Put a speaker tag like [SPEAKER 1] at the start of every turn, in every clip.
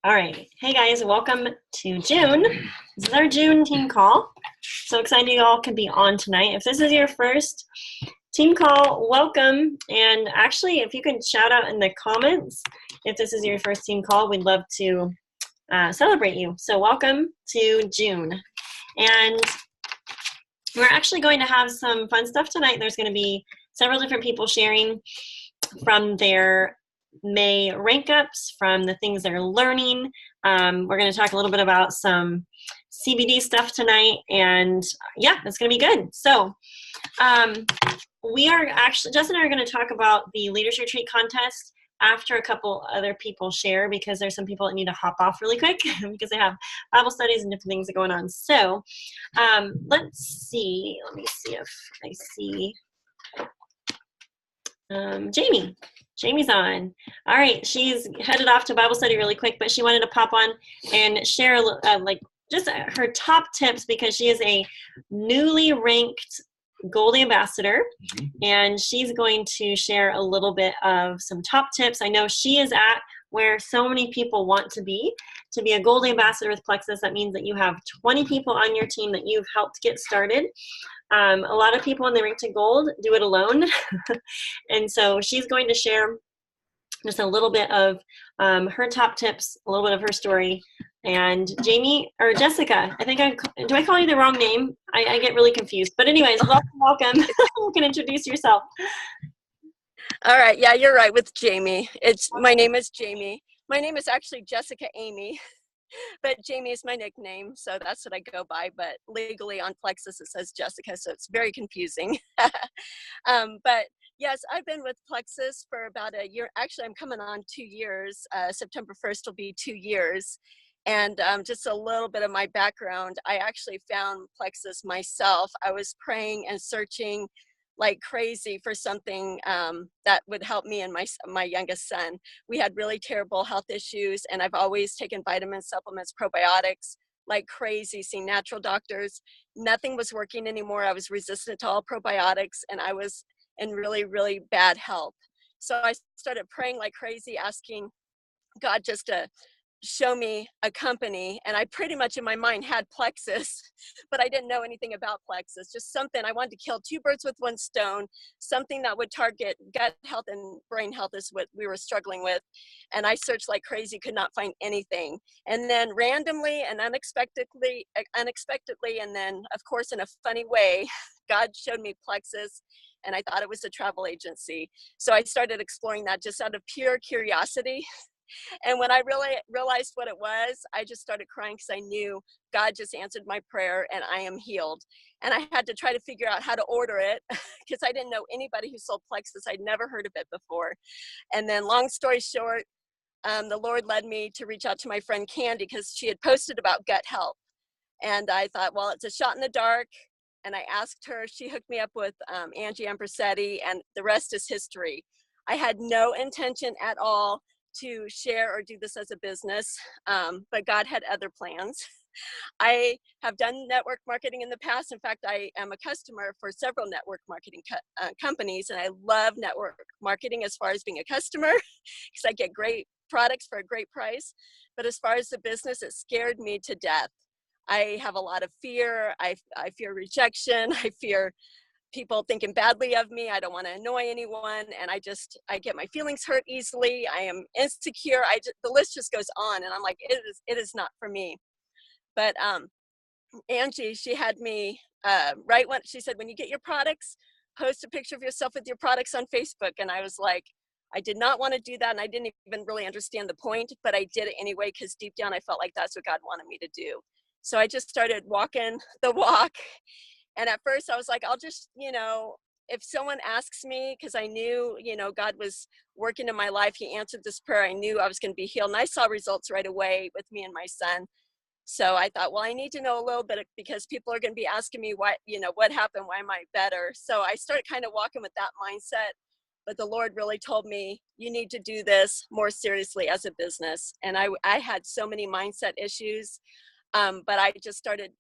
[SPEAKER 1] All right. Hey guys, welcome to June. This is our June team call. So excited you all can be on tonight. If this is your first team call, welcome. And actually, if you could shout out in the comments if this is your first team call, we'd love to celebrate you. So welcome to June. And we're actually going to have some fun stuff tonight. There's going to be several different people sharing from their May rank ups, from the things they're learning. We're going to talk a little bit about some CBD stuff tonight, and yeah, it's going to be good. So we are actually, Justin and I are going to talk about the Leaders Retreat contest after a couple other people share, because there's some people that need to hop off really quick because they have Bible studies and different things going on. So let's see. Let me see if I see Jamie. Jamie's on. All right, she's headed off to Bible study really quick, but she wanted to pop on and share just her top tips, because she is a newly ranked Gold Ambassador, and she's going to share a little bit of some top tips. I know she is at where so many people want to be a Gold Ambassador with Plexus. That means that you have 20 people on your team that you've helped get started. A lot of people when they rank to gold do it alone. And so she's going to share just a little bit of her top tips, a little bit of her story. And Jamie, or Jessica, do I call you the wrong name? I get really confused. But anyways, welcome. You can introduce yourself.
[SPEAKER 2] All right. Yeah, you're right with Jamie. My name is Jamie. My name is actually Jessica Amy. But Jamie is my nickname, so that's what I go by. But legally on Plexus, it says Jessica, so it's very confusing. But yes, I've been with Plexus for about a year. Actually, I'm coming on 2 years. September 1st will be 2 years. And just a little bit of my background, I actually found Plexus myself. I was praying and searching like crazy for something that would help me and my youngest son. We had really terrible health issues, and I've always taken vitamins, supplements, probiotics like crazy, seeing natural doctors. Nothing was working anymore. I was resistant to all probiotics, and I was in really, really bad health. So I started praying like crazy, asking God just to show me a company, and I pretty much in my mind had Plexus, but I didn't know anything about Plexus. Just something I wanted to kill two birds with one stone, something that would target gut health and brain health is what we were struggling with. And I searched like crazy, could not find anything. And then randomly and unexpectedly, and then of course in a funny way, God showed me Plexus, and I thought it was a travel agency. So I started exploring that just out of pure curiosity. And when I really realized what it was, I just started crying, because I knew God just answered my prayer and I am healed. And I had to try to figure out how to order it because I didn't know anybody who sold Plexus. I'd never heard of it before. And then long story short, the Lord led me to reach out to my friend Candy, because she had posted about gut health. And I thought, well, it's a shot in the dark. And I asked her, she hooked me up with Angie Ampersetti, and the rest is history. I had no intention at all to share or do this as a business, but God had other plans. I have done network marketing in the past. In fact, I am a customer for several network marketing companies, and I love network marketing as far as being a customer, because I get great products for a great price. But as far as the business, it scared me to death. I have a lot of fear. I fear rejection. I fear people thinking badly of me. I don't want to annoy anyone. And I get my feelings hurt easily. I am insecure. The list just goes on. And I'm like, it is not for me. But Angie, she had me right when she said, when you get your products, post a picture of yourself with your products on Facebook. And I was like, I did not want to do that. And I didn't even really understand the point, but I did it anyway, because deep down, I felt like that's what God wanted me to do. So I just started walking the walk. And at first I was like, I'll just, if someone asks me, because I knew, God was working in my life, he answered this prayer. I knew I was going to be healed. And I saw results right away with me and my son. So I thought, well, I need to know a little bit, because people are going to be asking me what happened? Why am I better? So I started kind of walking with that mindset. But the Lord really told me, you need to do this more seriously as a business. And I had so many mindset issues, but I just started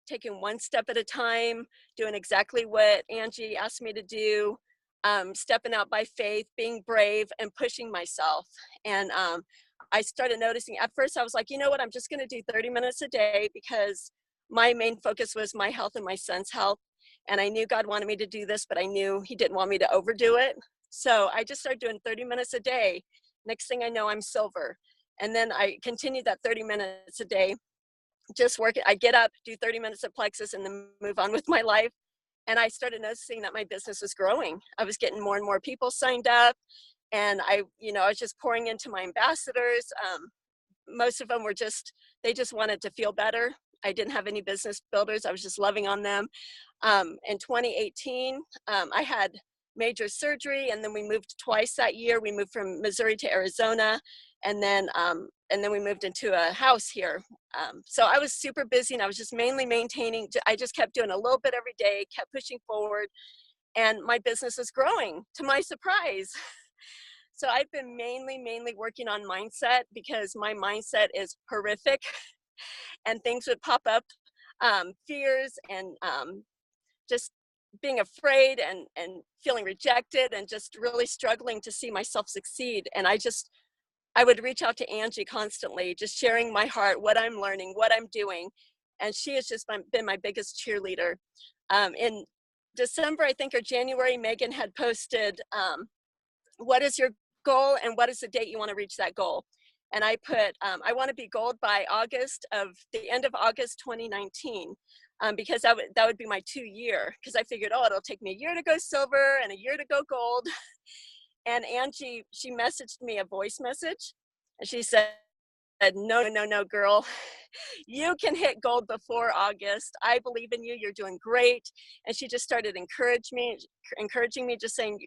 [SPEAKER 2] taking one step at a time, doing exactly what Angie asked me to do, stepping out by faith, being brave, and pushing myself. And I started noticing, at first I was like, you know what, I'm just going to do 30 minutes a day because my main focus was my health and my son's health. And I knew God wanted me to do this, but I knew he didn't want me to overdo it. So I just started doing 30 minutes a day. Next thing I know, I'm silver. And then I continued that 30 minutes a day, just working. I get up, do 30 minutes of plexus, and then move on with my life. And I started noticing that my business was growing. I was getting more and more people signed up. And I was just pouring into my ambassadors. Most of them were they just wanted to feel better. I didn't have any business builders. I was just loving on them. In 2018, I had major surgery, and then we moved twice that year. We moved from Missouri to Arizona, and then we moved into a house here. So I was super busy, and I was just mainly maintaining. I just kept doing a little bit every day, kept pushing forward, and my business was growing to my surprise. So I've been mainly working on mindset, because my mindset is horrific, and things would pop up, fears and just being afraid and feeling rejected and just really struggling to see myself succeed. And I would reach out to Angie constantly, just sharing my heart, what I'm learning, what I'm doing. And she has just been my biggest cheerleader. In December, I think, or January, Megan had posted, what is your goal and what is the date you want to reach that goal? And I put, I want to be gold by the end of August 2019, because that would be my 2-year, because I figured, it'll take me a year to go silver and a year to go gold. And Angie, she messaged me a voice message, and she said, no, girl, you can hit gold before August. I believe in you. You're doing great. And she just started encouraging me, just saying,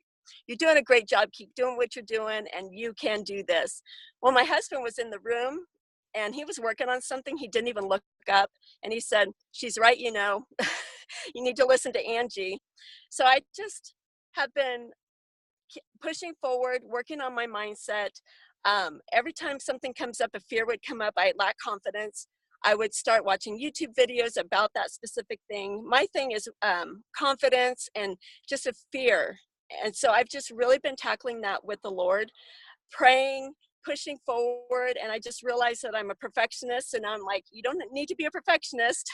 [SPEAKER 2] you're doing a great job. Keep doing what you're doing, and you can do this. Well, my husband was in the room, and he was working on something. He didn't even look up, and he said, she's right, you need to listen to Angie. So I just have been pushing forward, working on my mindset. Every time something comes up, a fear would come up, I lack confidence, I would start watching YouTube videos about that specific thing. My thing is confidence and just a fear. And so I've just really been tackling that with the Lord, praying, pushing forward. And I just realized that I'm a perfectionist, and I'm like, you don't need to be a perfectionist.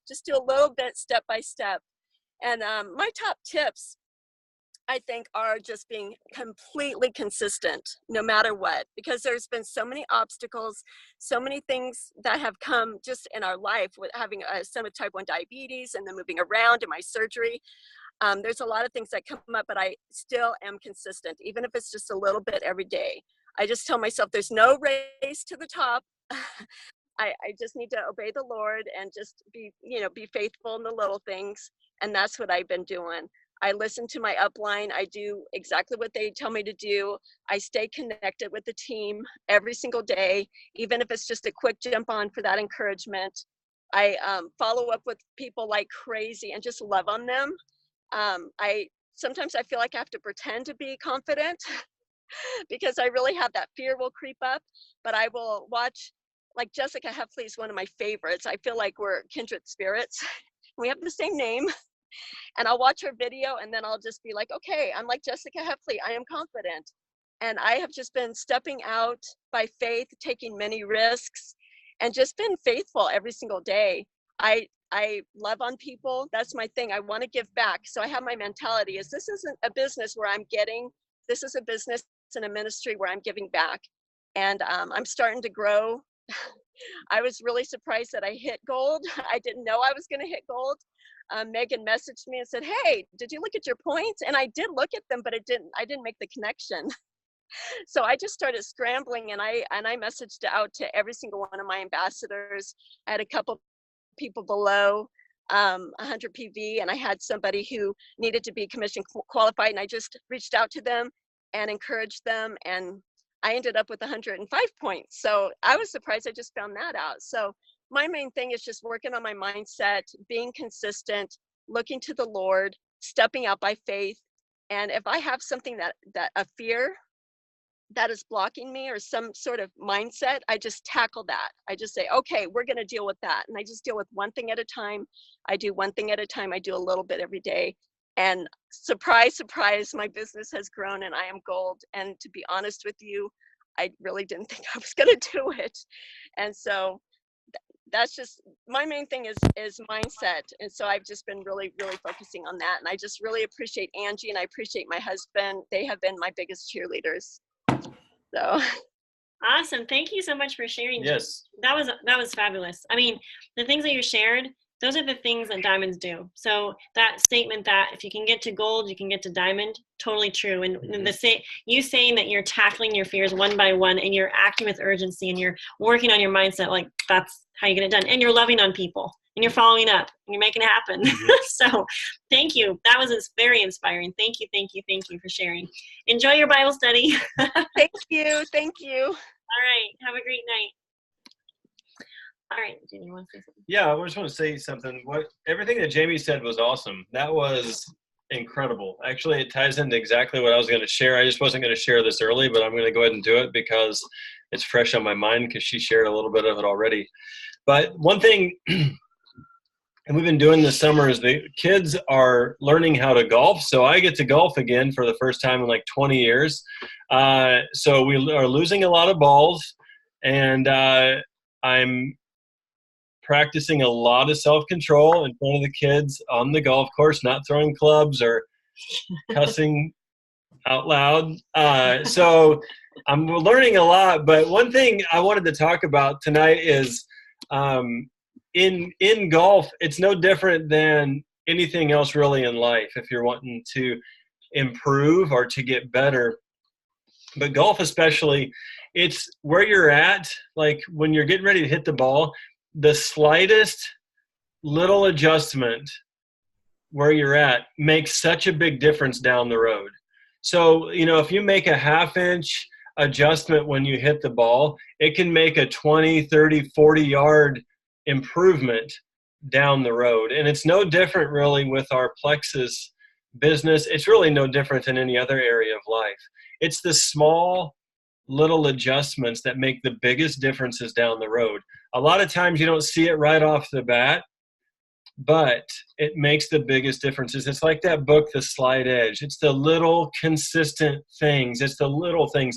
[SPEAKER 2] Just do a little bit step by step. And my top tips, I think, are just being completely consistent no matter what, because there's been so many obstacles, so many things that have come just in our life, with having some with type 1 diabetes and then moving around and my surgery. There's a lot of things that come up, but I still am consistent, even if it's just a little bit every day. I just tell myself there's no race to the top. I just need to obey the Lord and just be faithful in the little things. And that's what I've been doing. I listen to my upline. I do exactly what they tell me to do. I stay connected with the team every single day, even if it's just a quick jump on for that encouragement. I follow up with people like crazy and just love on them. Sometimes I feel like I have to pretend to be confident because I really have that fear will creep up, but I will watch, like Jessica Heffley is one of my favorites. I feel like we're kindred spirits. We have the same name. And I'll watch her video, and then I'll just be like, okay, I'm like Jessica Heffley. I am confident. And I have just been stepping out by faith, taking many risks, and just been faithful every single day. I love on people. That's my thing. I want to give back. So I have my mentality is this isn't a business where I'm getting, this is a business and a ministry where I'm giving back. And I'm starting to grow. I was really surprised that I hit gold. I didn't know I was going to hit gold. Megan messaged me and said, hey, did you look at your points? And I did look at them, but I didn't make the connection. So I just started scrambling, and I messaged out to every single one of my ambassadors. I had a couple people below 100 PV, and I had somebody who needed to be commission qualified, and I just reached out to them and encouraged them, and I ended up with 105 points. So I was surprised I just found that out. So my main thing is just working on my mindset, being consistent, looking to the Lord, stepping out by faith. And if I have something that a fear that is blocking me, or some sort of mindset, I just tackle that. I just say, okay, we're going to deal with that. And I just deal with one thing at a time. I do one thing at a time. I do a little bit every day. And surprise, surprise, my business has grown and I am gold. And to be honest with you, I really didn't think I was going to do it. And so that's just, my main thing is mindset. And so I've just been really, really focusing on that. And I just really appreciate Angie and I appreciate my husband. They have been my biggest cheerleaders. So.
[SPEAKER 1] Awesome. Thank you so much for sharing.
[SPEAKER 3] Yes.
[SPEAKER 1] That was fabulous. I mean, the things that you shared, those are the things that diamonds do. So that statement that if you can get to gold, you can get to diamond, totally true. And you saying that you're tackling your fears one by one and you're acting with urgency and you're working on your mindset, like that's how you get it done. And you're loving on people and you're following up and you're making it happen. So thank you. That was very inspiring. Thank you for sharing. Enjoy your Bible study.
[SPEAKER 2] Thank you. Thank you.
[SPEAKER 1] All right. Have a great night. All right, Jamie, you want to say something?
[SPEAKER 3] Yeah, I just want to say something. Everything that Jamie said was awesome. That was incredible. Actually, it ties into exactly what I was going to share. I just wasn't going to share this early, but I'm going to go ahead and do it because it's fresh on my mind because she shared a little bit of it already. But one thing, and we've been doing this summer, is the kids are learning how to golf. So I get to golf again for the first time in like 20 years. So we are losing a lot of balls, and I'm practicing a lot of self-control in front of the kids on the golf course, not throwing clubs or cussing out loud. So I'm learning a lot. But one thing I wanted to talk about tonight is in golf, it's no different than anything else really in life if you're wanting to improve or to get better. But golf especially, it's where you're at, like when you're getting ready to hit the ball, the slightest little adjustment where you're at makes such a big difference down the road. So, if you make a half-inch adjustment when you hit the ball, it can make a 20, 30, 40-yard improvement down the road. And it's no different really with our Plexus business. It's really no different than any other area of life. It's the small little adjustments that make the biggest differences down the road. A lot of times you don't see it right off the bat, but it makes the biggest differences. It's like that book, The Slight Edge. It's the little consistent things. It's the little things.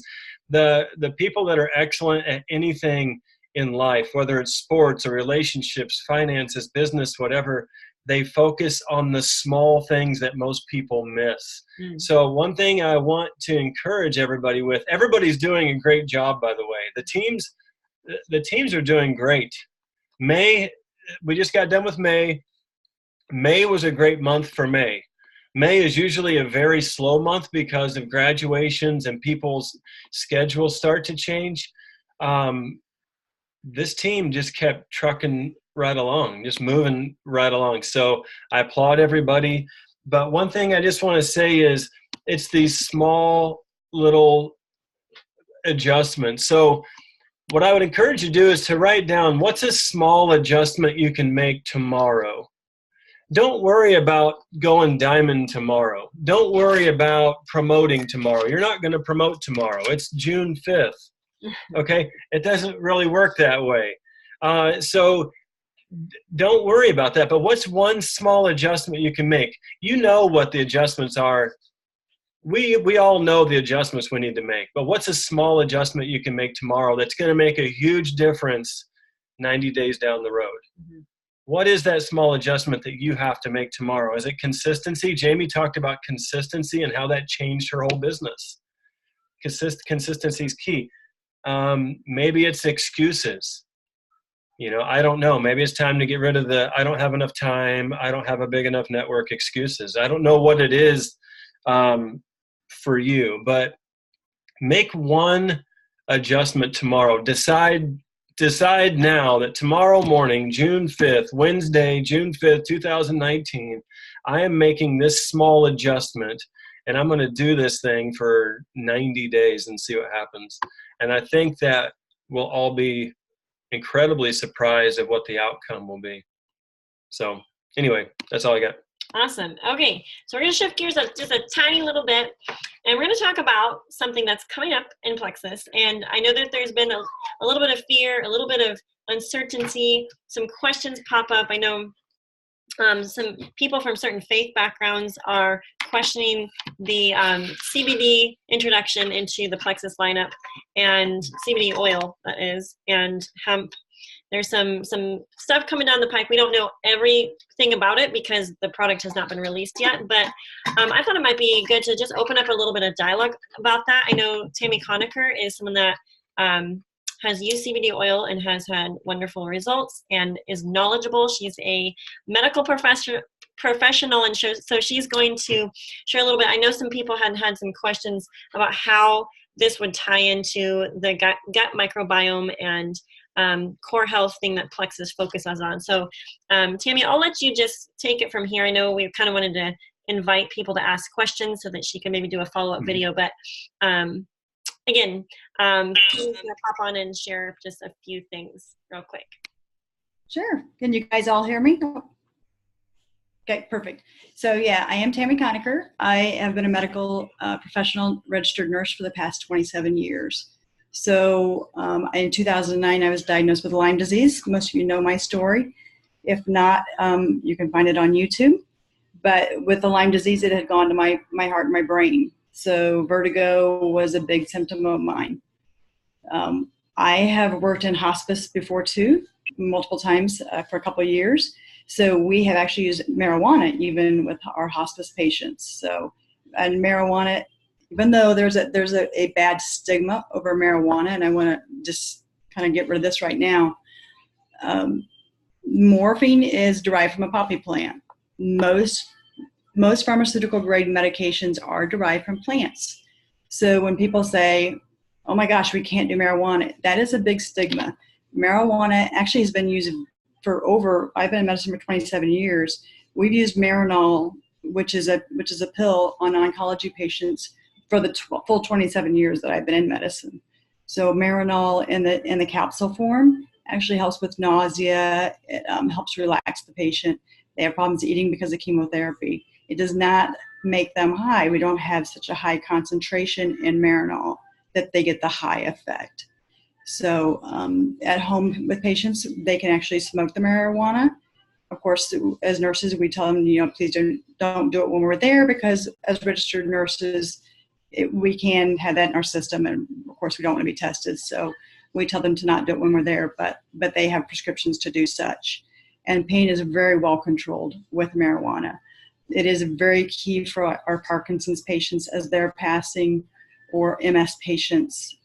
[SPEAKER 3] The people that are excellent at anything in life, whether it's sports or relationships, finances, business, whatever, they focus on the small things that most people miss. So one thing I want to encourage everybody with, everybody's doing a great job, by the way. The teams are doing great. May, we just got done with May. May was a great month for May. May is usually a very slow month because of graduations and people's schedules start to change. This team just kept trucking right along, just moving right along. So I applaud everybody. But one thing I just want to say is it's these small little adjustments. So what I would encourage you to do is to write down what's a small adjustment you can make tomorrow. Don't worry about going diamond tomorrow. Don't worry about promoting tomorrow. You're not going to promote tomorrow. It's June 5th. Okay? It doesn't really work that way. So don't worry about that. But what's one small adjustment you can make? You know what the adjustments are. We all know the adjustments we need to make. But what's a small adjustment you can make tomorrow that's going to make a huge difference 90 days down the road? Mm-hmm. What is that small adjustment that you have to make tomorrow? Is it consistency? Jamie talked about consistency and how that changed her whole business. Consistency is key. Maybe it's excuses. I don't know. Maybe it's time to get rid of the I don't have enough time, I don't have a big enough network excuses. I don't know what it is for you, but make one adjustment tomorrow. Decide now that tomorrow morning, June 5th, Wednesday, June 5th, 2019, I am making this small adjustment, and I'm going to do this thing for 90 days and see what happens. And I think that we'll all be incredibly surprised at what the outcome will be. So anyway, that's all I got.
[SPEAKER 1] Awesome. Okay, so we're going to shift gears up just a tiny little bit, and we're going to talk about something that's coming up in Plexus. And I know that there's been a little bit of fear, a little bit of uncertainty, some questions pop up. I know some people from certain faith backgrounds are questioning the CBD introduction into the Plexus lineup, and CBD oil, that is, and hemp. There's some stuff coming down the pike. We don't know everything about it because the product has not been released yet, but I thought it might be good to just open up a little bit of dialogue about that. I know Tammy Conacher is someone that has used CBD oil and has had wonderful results and is knowledgeable. She's a medical professional, and so she's going to share a little bit. I know some people had some questions about how this would tie into the gut microbiome and core health thing that Plexus focuses on. So Tammy, I'll let you just take it from here. I know we kind of wanted to invite people to ask questions so that she can maybe do a follow-up video, but again, Tammy's gonna pop on and share just a few things real quick.
[SPEAKER 4] Sure. Can you guys all hear me? Okay, perfect. So yeah, I am Tammy Conacher. I have been a medical professional registered nurse for the past 27 years. So in 2009, I was diagnosed with Lyme disease. Most of you know my story. If not, you can find it on YouTube. But with the Lyme disease, it had gone to my heart and my brain. So vertigo was a big symptom of mine. I have worked in hospice before too, multiple times for a couple of years. So we have actually used marijuana even with our hospice patients. So, and marijuana, even though there's a bad stigma over marijuana, and I want to just kind of get rid of this right now, morphine is derived from a poppy plant. Most pharmaceutical grade medications are derived from plants. So when people say, oh my gosh, we can't do marijuana, that is a big stigma. Marijuana actually has been used I've been in medicine for 27 years. We've used Marinol, which is a pill on oncology patients for the full 27 years that I've been in medicine. So Marinol in the capsule form actually helps with nausea. It helps relax the patient. They have problems eating because of chemotherapy. It does not make them high. We don't have such a high concentration in Marinol that they get the high effect. So at home with patients, they can actually smoke the marijuana. Of course, as nurses, we tell them, please don't do it when we're there, because as registered nurses, we can have that in our system, and of course, we don't want to be tested. So we tell them to not do it when we're there, but they have prescriptions to do such. And pain is very well controlled with marijuana. It is very key for our Parkinson's patients as they're passing, or MS patients.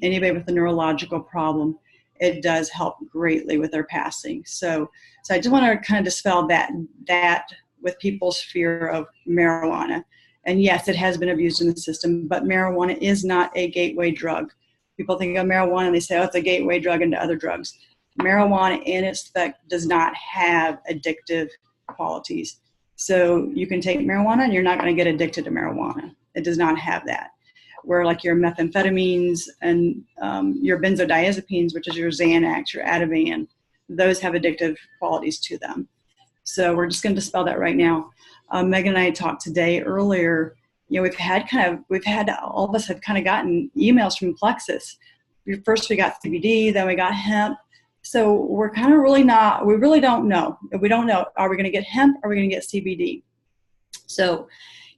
[SPEAKER 4] Anybody with a neurological problem, it does help greatly with their passing. So I just want to kind of dispel that with people's fear of marijuana. And yes, it has been abused in the system, but marijuana is not a gateway drug. People think of marijuana and they say, oh, it's a gateway drug into other drugs. Marijuana in its effect does not have addictive qualities. So you can take marijuana and you're not going to get addicted to marijuana. It does not have that. Where like your methamphetamines and your benzodiazepines, which is your Xanax, your Ativan, those have addictive qualities to them. So we're just going to dispel that right now. Megan and I talked today earlier. We've had all of us have kind of gotten emails from Plexus. First we got CBD, then we got hemp. So we're kind of we really don't know. We don't know, are we going to get hemp? Or are we going to get CBD? So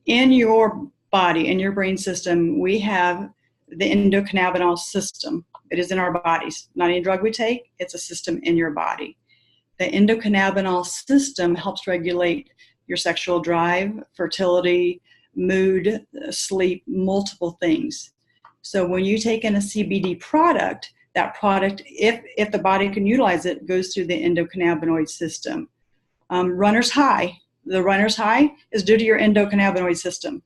[SPEAKER 4] in your body, in your brain system, we have the endocannabinol system. It is in our bodies, not any drug we take, it's a system in your body. The endocannabinol system helps regulate your sexual drive, fertility, mood, sleep, multiple things. So when you take in a CBD product, that product, if the body can utilize it, goes through the endocannabinoid system. Runner's high. The runner's high is due to your endocannabinoid system.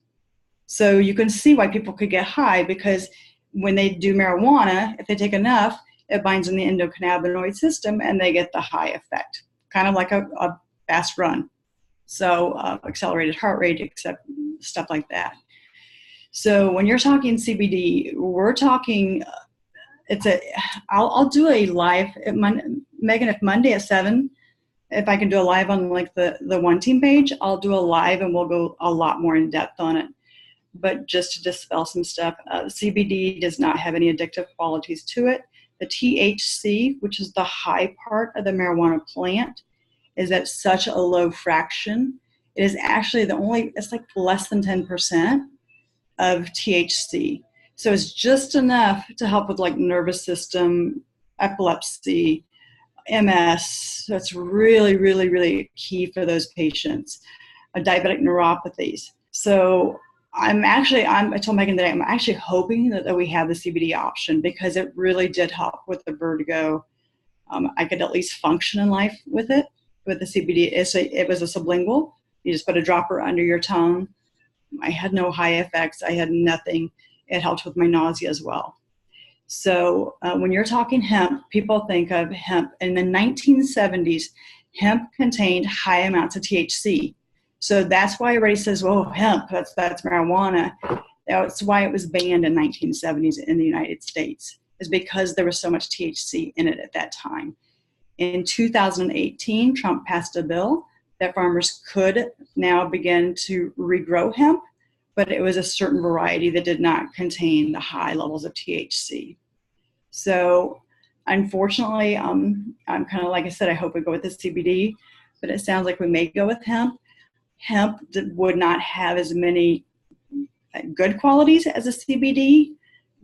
[SPEAKER 4] So you can see why people could get high, because when they do marijuana, if they take enough, it binds in the endocannabinoid system and they get the high effect, kind of like a fast run. So accelerated heart rate, except stuff like that. So when you're talking CBD, we're talking, I'll do a live, Megan, if Monday at 7, if I can do a live on like the One Team page, I'll do a live and we'll go a lot more in depth on it. But just to dispel some stuff, CBD does not have any addictive qualities to it. The THC, which is the high part of the marijuana plant, is at such a low fraction. it is actually it's like less than 10% of THC. So it's just enough to help with like nervous system, epilepsy, MS. So it's really, really, really key for those patients. Diabetic neuropathies. So I told Megan that I'm actually hoping that we have the CBD option because it really did help with the vertigo. I could at least function in life with it. With the CBD, it was a sublingual. You just put a dropper under your tongue. I had no high effects. I had nothing. It helped with my nausea as well. So when you're talking hemp, people think of hemp. In the 1970s, hemp contained high amounts of THC. So that's why everybody says, "Oh, hemp, that's marijuana." That's why it was banned in 1970s in the United States, is because there was so much THC in it at that time. In 2018, Trump passed a bill that farmers could now begin to regrow hemp, but it was a certain variety that did not contain the high levels of THC. So unfortunately, I'm kind of, like I said, I hope we go with the CBD, but it sounds like we may go with hemp. Hemp would not have as many good qualities as a CBD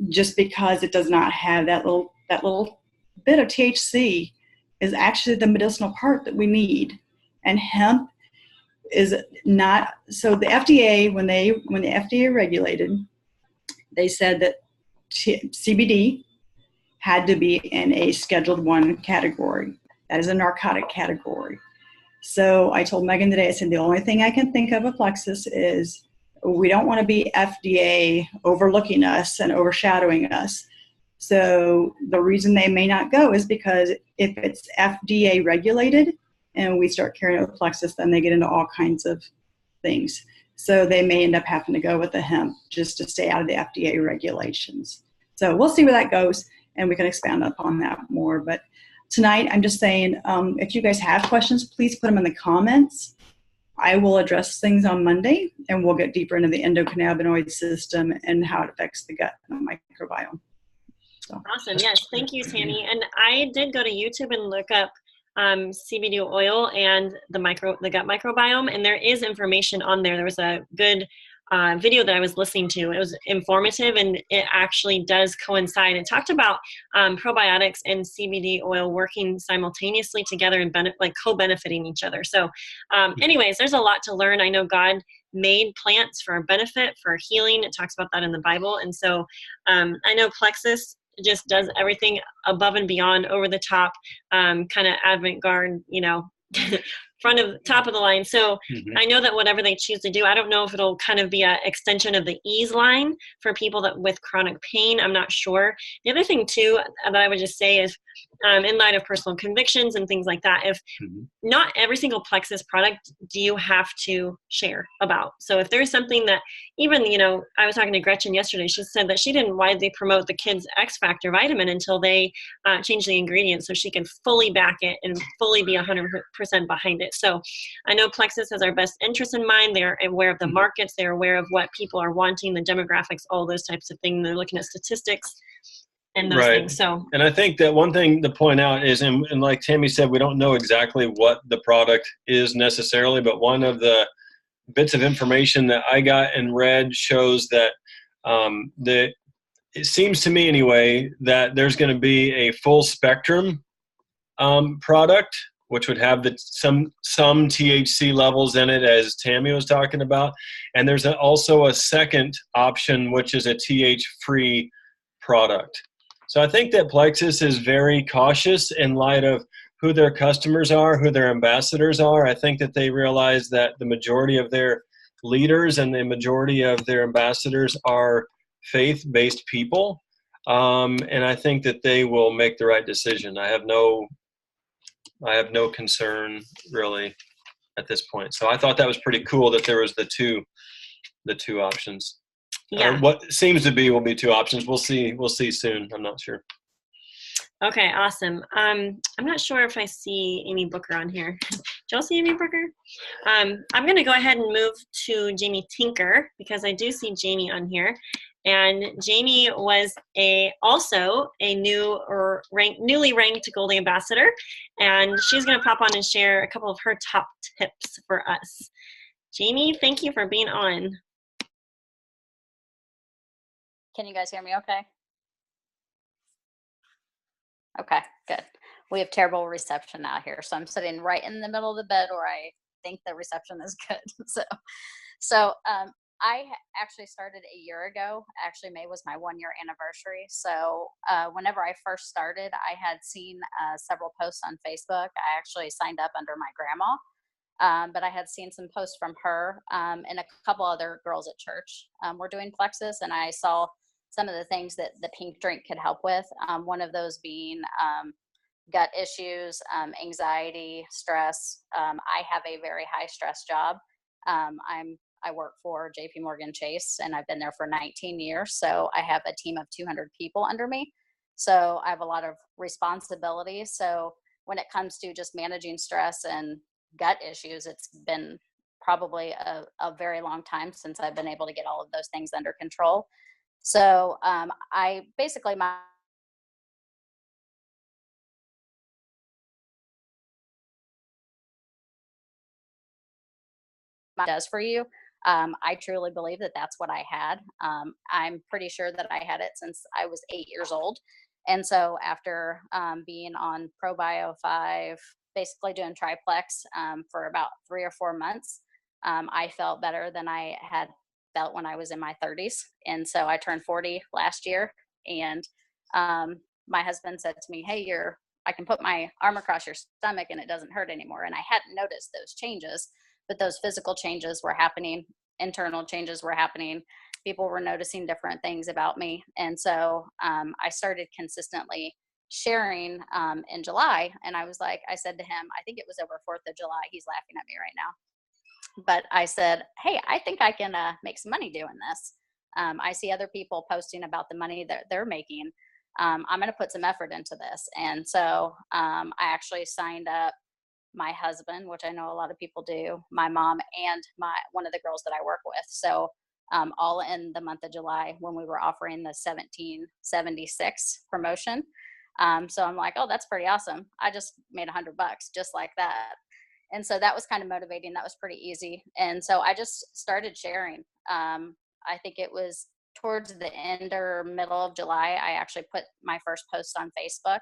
[SPEAKER 4] just because it does not have that little bit of THC is actually the medicinal part that we need. And hemp is not, so the FDA, when the FDA regulated, they said that CBD had to be in a Scheduled 1 category. That is a narcotic category. So I told Megan today, I said, the only thing I can think of at Plexus is we don't want to be FDA overlooking us and overshadowing us. So the reason they may not go is because if it's FDA regulated and we start carrying it with Plexus, then they get into all kinds of things. So they may end up having to go with the hemp just to stay out of the FDA regulations. So we'll see where that goes, and we can expand upon that more. But tonight, I'm just saying, if you guys have questions, please put them in the comments. I will address things on Monday, and we'll get deeper into the endocannabinoid system and how it affects the gut and the microbiome. So.
[SPEAKER 1] Awesome. Yes. Thank you, Tammy. And I did go to YouTube and look up CBD oil and the gut microbiome, and there is information on there. There was a good video that I was listening to. It was informative, and it actually does coincide. It talked about probiotics and CBD oil working simultaneously together and co-benefiting each other. So anyways, there's a lot to learn. I know God made plants for our benefit, for healing. It talks about that in the Bible. And so I know Plexus just does everything above and beyond, over the top, kind of avant-garde, top of the line. So I know that whatever they choose to do, I don't know if it'll kind of be an extension of the ease line for people that with chronic pain. I'm not sure. The other thing too that I would just say is, in light of personal convictions and things like that, if not every single Plexus product do you have to share about. So if there's something that even, I was talking to Gretchen yesterday, she said that she didn't widely promote the kids' X Factor vitamin until they changed the ingredients so she can fully back it and fully be 100% behind it. So I know Plexus has our best interest in mind. They're aware of the markets. They're aware of what people are wanting, the demographics, all those types of things. They're looking at statistics and those things. So,
[SPEAKER 3] and I think that one thing to point out is, and like Tammy said, we don't know exactly what the product is necessarily, but one of the bits of information that I got and read shows that it seems to me anyway that there's going to be a full spectrum product, which would have some THC levels in it, as Tammy was talking about. And there's also a second option, which is a TH-free product. So I think that Plexus is very cautious in light of who their customers are, who their ambassadors are. I think that they realize that the majority of their leaders and the majority of their ambassadors are faith-based people. And I think that they will make the right decision. I have no concern really at this point. So I thought that was pretty cool that there was the two options.
[SPEAKER 1] Yeah.
[SPEAKER 3] What seems to be will be two options. We'll see soon. I'm not sure.
[SPEAKER 1] Okay, awesome. I'm not sure if I see Amy Booker on here. Do y'all see Amy Booker? I'm going to go ahead and move to Jamie Tinker because I do see Jamie on here. And Jamie was also a newly ranked Gold Ambassador, and she's going to pop on and share a couple of her top tips for us. Jamie, thank you for being on.
[SPEAKER 5] Can you guys hear me okay? Okay, good. We have terrible reception out here, so I'm sitting right in the middle of the bed where I think the reception is good. So I actually started a year ago. Actually, May was my 1 year anniversary. So whenever I first started, I had seen several posts on Facebook. I actually signed up under my grandma, but I had seen some posts from her and a couple other girls at church were doing Plexus, and I saw some of the things that the pink drink could help with. One of those being gut issues, anxiety, stress. I have a very high stress job. I work for JP Morgan Chase, and I've been there for 19 years. So I have a team of 200 people under me. So I have a lot of responsibility. So when it comes to just managing stress and gut issues, it's been probably a very long time since I've been able to get all of those things under control. So I basically my does for you. I truly believe that that's what I had. I'm pretty sure that I had it since I was 8 years old. And so after being on ProBio 5, basically doing triplex for about 3 or 4 months, I felt better than I had felt when I was in my 30s. And so I turned 40 last year. And my husband said to me, hey, I can put my arm across your stomach and it doesn't hurt anymore. And I hadn't noticed those changes, but those physical changes were happening, internal changes were happening. People were noticing different things about me. And so I started consistently sharing in July. And I said to him, I think it was over 4th of July. He's laughing at me right now. But I said, hey, I think I can make some money doing this. I see other people posting about the money that they're making. I'm going to put some effort into this. And so I actually signed up my husband, which I know a lot of people do, my mom, and one of the girls that I work with. So all in the month of July when we were offering the 1776 promotion. So I'm like, oh, that's pretty awesome. I just made $100 just like that. And so that was kind of motivating. That was pretty easy. And so I just started sharing. I think it was towards the end or middle of July, I actually put my first post on Facebook.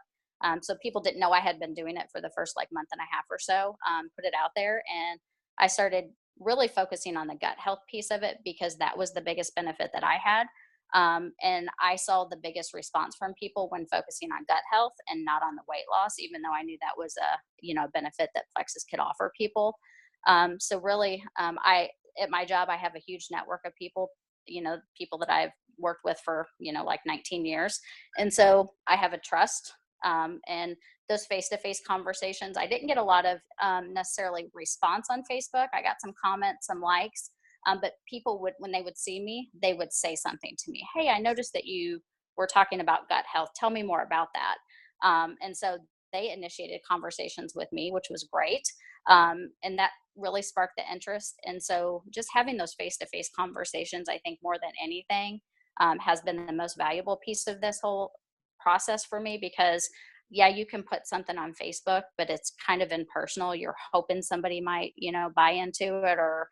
[SPEAKER 5] So people didn't know I had been doing it for the first month and a half or so, put it out there. And I started really focusing on the gut health piece of it because that was the biggest benefit that I had. And I saw the biggest response from people when focusing on gut health and not on the weight loss, even though I knew that was a benefit that Plexus could offer people. So really, at my job, I have a huge network of people, people that I've worked with for, 19 years. And so I have a trust. And those face-to-face conversations, I didn't get a lot of necessarily response on Facebook. I got some comments, some likes, but people when they would see me, they would say something to me. Hey, I noticed that you were talking about gut health. Tell me more about that. And so they initiated conversations with me, which was great. And that really sparked the interest. And so just having those face-to-face conversations, I think more than anything, has been the most valuable piece of this whole process for me, because yeah, you can put something on Facebook, but it's kind of impersonal. You're hoping somebody might, buy into it or,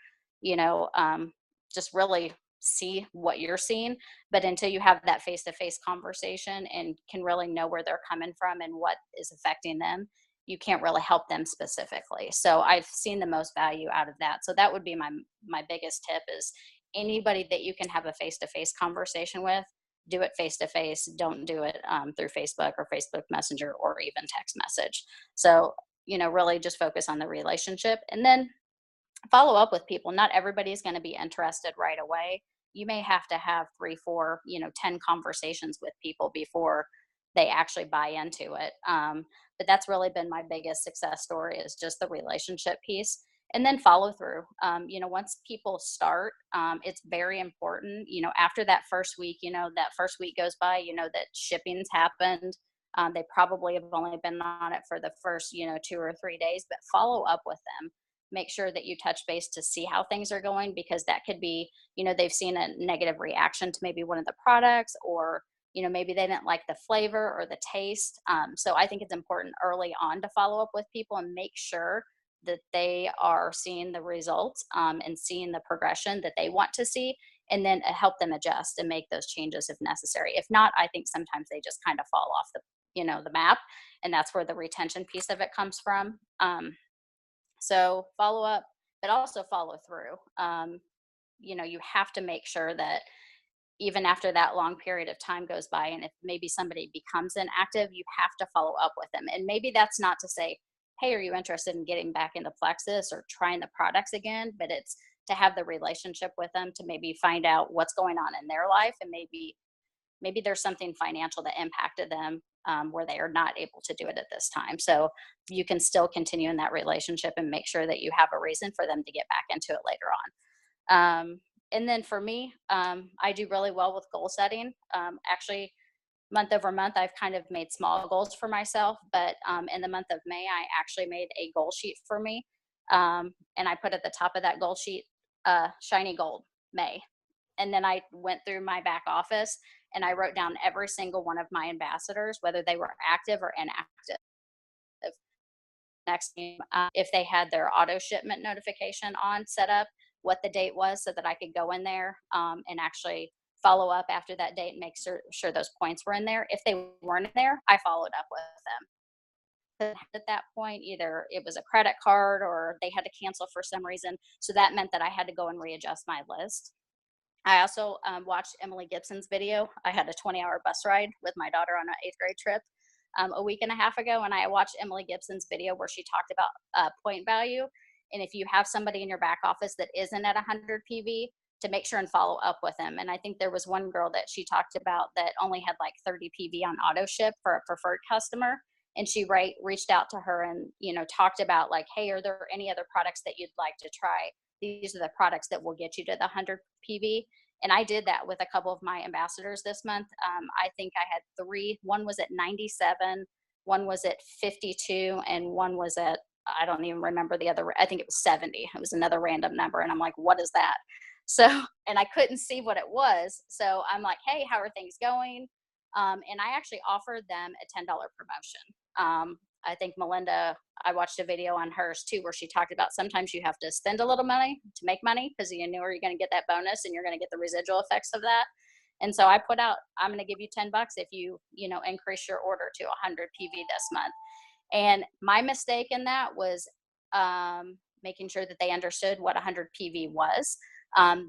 [SPEAKER 5] just really see what you're seeing. But until you have that face-to-face conversation and can really know where they're coming from and what is affecting them, you can't really help them specifically. So I've seen the most value out of that. So that would be my biggest tip is anybody that you can have a face-to-face conversation with, do it face-to-face. Don't do it through Facebook or Facebook Messenger or even text message. So, really just focus on the relationship and then follow up with people. Not everybody is going to be interested right away. You may have to have 3, 4, 10 conversations with people before they actually buy into it. But that's really been my biggest success story is just the relationship piece. And then follow through. Once people start, it's very important, after that first week, that first week goes by, that shipping's happened. They probably have only been on it for the first, 2 or 3 days, but follow up with them. Make sure that you touch base to see how things are going, because that could be, they've seen a negative reaction to maybe one of the products, or, maybe they didn't like the flavor or the taste. So I think it's important early on to follow up with people and make sure that they are seeing the results and seeing the progression that they want to see, and then help them adjust and make those changes if necessary. If not, I think sometimes they just kind of fall off the map, and that's where the retention piece of it comes from. So follow up, but also follow through. You have to make sure that even after that long period of time goes by, and if maybe somebody becomes inactive, you have to follow up with them. And maybe that's not to say, hey, are you interested in getting back into Plexus or trying the products again? But it's to have the relationship with them, to maybe find out what's going on in their life, and maybe there's something financial that impacted them where they are not able to do it at this time. So you can still continue in that relationship and make sure that you have a reason for them to get back into it later on. And then for me, I do really well with goal setting. Actually, month over month, I've kind of made small goals for myself, but in the month of May, I actually made a goal sheet for me. And I put at the top of that goal sheet, shiny gold, May. And then I went through my back office and I wrote down every single one of my ambassadors, whether they were active or inactive. Next, if they had their auto shipment notification on set up, what the date was, so that I could go in there and actually follow up after that date and make sure those points were in there. If they weren't in there, I followed up with them. At that point, either it was a credit card or they had to cancel for some reason. So that meant that I had to go and readjust my list. I also watched Emily Gibson's video. I had a 20-hour bus ride with my daughter on an 8th grade trip a week and a half ago, and I watched Emily Gibson's video where she talked about point value. And if you have somebody in your back office that isn't at 100 PV, to make sure and follow up with them. And I think there was one girl that she talked about that only had like 30 PV on auto ship for a preferred customer. And she reached out to her and, talked about like, hey, are there any other products that you'd like to try? These are the products that will get you to the 100 PV. And I did that with a couple of my ambassadors this month. I think I had 3. One was at 97, one was at 52, and one was at, I don't even remember the other, I think it was 70. It was another random number. And I'm like, what is that? So, and I couldn't see what it was. So I'm like, hey, how are things going? And I actually offered them a $10 promotion. I think Melinda, I watched a video on hers too, where she talked about sometimes you have to spend a little money to make money, because you know you're going to get that bonus and you're going to get the residual effects of that. And so I put out, I'm going to give you $10 if you increase your order to 100 PV this month. And my mistake in that was making sure that they understood what 100 PV was.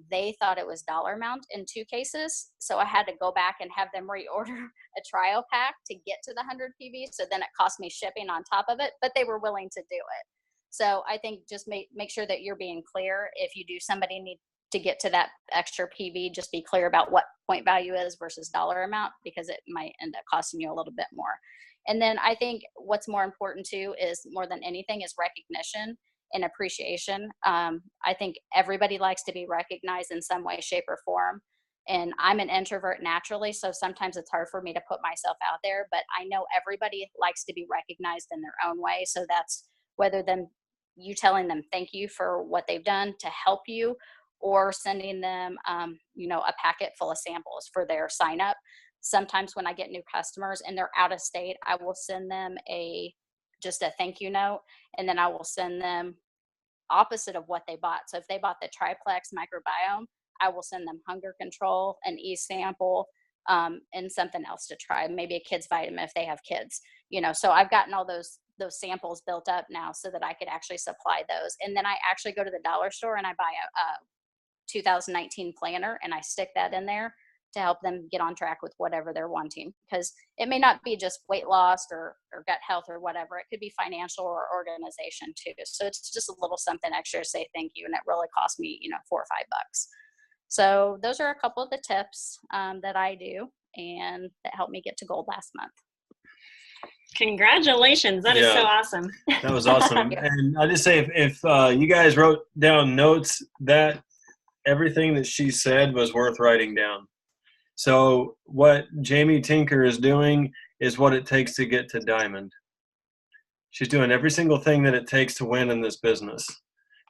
[SPEAKER 5] They thought it was dollar amount in 2 cases. So I had to go back and have them reorder a trial pack to get to the 100 PV. So then it cost me shipping on top of it, but they were willing to do it. So I think just make sure that you're being clear. If you do somebody need to get to that extra PV, just be clear about what point value is versus dollar amount, because it might end up costing you a little bit more. And then I think what's more important too is, more than anything, is recognition and appreciation. I think everybody likes to be recognized in some way, shape, or form. And I'm an introvert naturally, so sometimes it's hard for me to put myself out there, but I know everybody likes to be recognized in their own way. So that's whether you telling them thank you for what they've done to help you, or sending them, a packet full of samples for their sign up. Sometimes when I get new customers and they're out of state, I will send them just a thank you note, and then I will send them opposite of what they bought. So if they bought the triplex microbiome, I will send them hunger control, an e-sample, and something else to try, maybe a kid's vitamin if they have kids. So I've gotten all those samples built up now so that I could actually supply those. And then I actually go to the dollar store and I buy a 2019 planner, and I stick that in there to help them get on track with whatever they're wanting, because it may not be just weight loss or gut health or whatever. It could be financial or organization too. So it's just a little something extra to say thank you. And it really cost me, $4 or $5. So those are a couple of the tips that I do and that helped me get to gold last month.
[SPEAKER 1] Congratulations. That is so awesome.
[SPEAKER 3] That was awesome. And I'll just say, if you guys wrote down notes, that everything that she said was worth writing down. So what Jamie Tinker is doing is what it takes to get to diamond. She's doing every single thing that it takes to win in this business.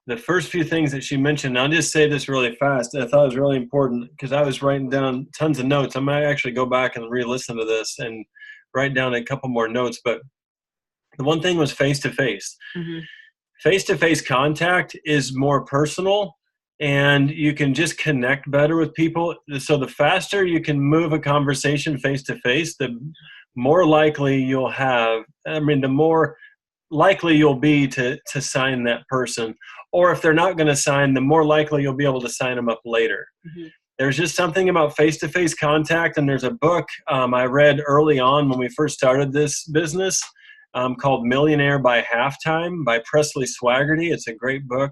[SPEAKER 3] The first few things that she mentioned, I'll just say this really fast. I thought it was really important because I was writing down tons of notes. I might actually go back and re-listen to this and write down a couple more notes. But the one thing was face-to-face. face-to-face contact is more personal, and you can just connect better with people. So the faster you can move a conversation face-to-face, the more likely you'll have, the more likely you'll be to sign that person. Or if they're not going to sign, the more likely you'll be able to sign them up later. Mm-hmm. There's just something about face-to-face contact, and there's a book I read early on when we first started this business called Millionaire by Halftime by Presley Swaggerty. It's a great book.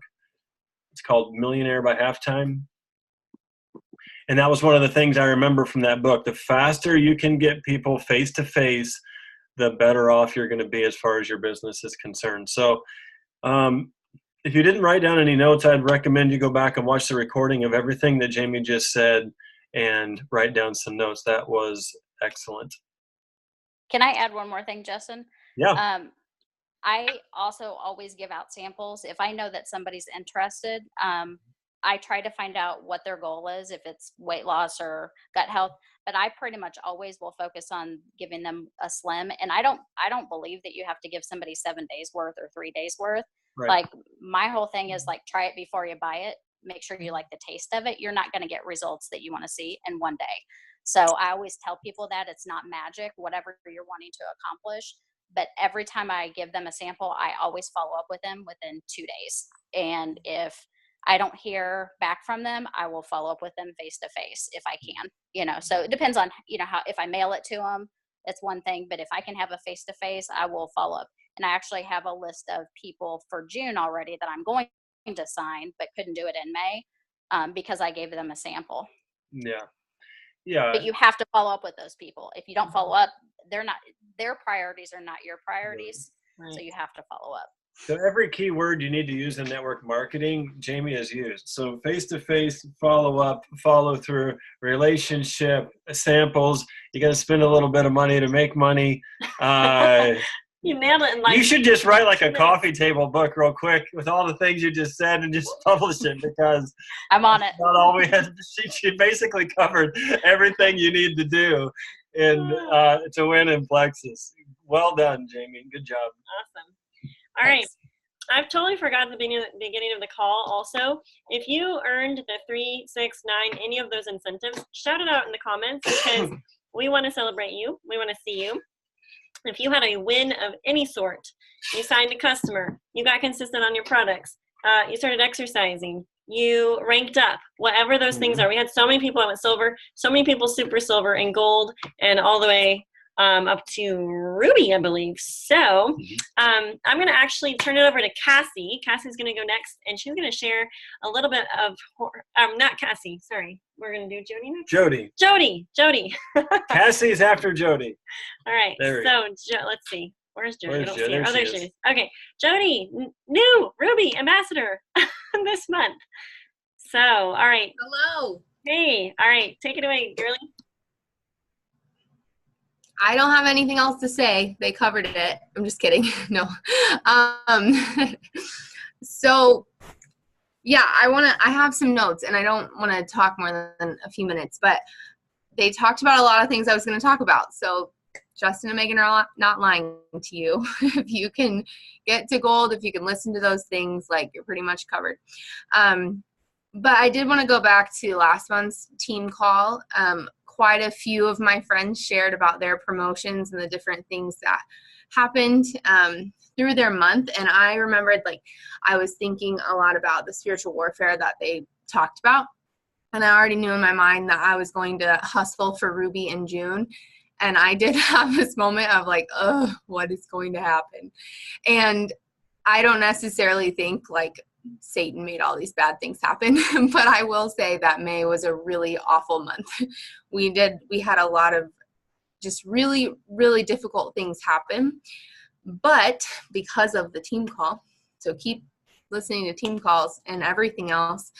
[SPEAKER 3] It's called Millionaire by Halftime. And that was one of the things I remember from that book. The faster you can get people face-to-face, the better off you're going to be as far as your business is concerned. So if you didn't write down any notes, I'd recommend you go back and watch the recording of everything that Jamie just said and write down some notes. That was excellent.
[SPEAKER 5] Can I add one more thing, Justin?
[SPEAKER 3] Yeah.
[SPEAKER 5] I also always give out samples. If I know that somebody's interested, I try to find out what their goal is, if it's weight loss or gut health, but I pretty much always will focus on giving them a slim. And I don't believe that you have to give somebody 7 days worth or 3 days worth. Right. Like my whole thing is like, try it before you buy it. Make sure you like the taste of it. You're not going to get results that you want to see in one day. So I always tell people that it's not magic, whatever you're wanting to accomplish. But every time I give them a sample, I always follow up with them within 2 days. And if I don't hear back from them, I will follow up with them face to face if I can, so it depends on, how, if I mail it to them, that's one thing. But if I can have a face to face, I will follow up. And I actually have a list of people for June already that I'm going to sign, but couldn't do it in May because I gave them a sample.
[SPEAKER 3] Yeah. Yeah.
[SPEAKER 5] But you have to follow up with those people. If you don't follow up, their priorities are not your priorities. Right. So you have to follow up.
[SPEAKER 3] So every key word you need to use in network marketing, Jamie has used. So face-to-face, follow up, follow through, relationship, samples. You got to spend a little bit of money to make money.
[SPEAKER 1] You nailed it.
[SPEAKER 3] You should just write like a coffee table book real quick with all the things you just said and just publish it, because
[SPEAKER 5] I'm on it.
[SPEAKER 3] Not all we had. She basically covered everything you need to do to win in Plexus. Well done, Jamie. Good job.
[SPEAKER 1] Awesome. All right. I've totally forgotten the beginning of the call also. If you earned the 3, 6, 9, any of those incentives, shout it out in the comments because we want to celebrate you. We want to see you. If you had a win of any sort, you signed a customer, you got consistent on your products, you started exercising, you ranked up, whatever those things are. We had so many people that went silver, so many people super silver and gold, and all the way up to Ruby, I believe. So I'm going to actually turn it over to Cassie. Cassie's going to go next, and she's going to share a little bit of not Cassie, sorry. We're going to do Jody next? Jody.
[SPEAKER 3] Cassie's after Jody.
[SPEAKER 1] All right. Let's see. Where's Jody? I don't see her. Oh, there she is. Okay. Jody, new Ruby ambassador this month. So, all right.
[SPEAKER 6] Hello.
[SPEAKER 1] Hey. All right. Take it away, girlie.
[SPEAKER 6] I don't have anything else to say. They covered it. I'm just kidding. No. So, yeah, I have some notes, and I don't want to talk more than a few minutes, but they talked about a lot of things I was going to talk about. So Justin and Megan are not lying to you. If you can get to gold, if you can listen to those things, like, you're pretty much covered. But I did want to go back to last month's team call. Quite a few of my friends shared about their promotions and the different things that happened through their month. And I remembered, like, I was thinking a lot about the spiritual warfare that they talked about. And I already knew in my mind that I was going to hustle for Ruby in June. And I did have this moment of like, oh, what is going to happen? And I don't necessarily think like Satan made all these bad things happen, but I will say that May was a really awful month. We had a lot of just really, really difficult things happen, but because of the team call, so keep listening to team calls and everything else,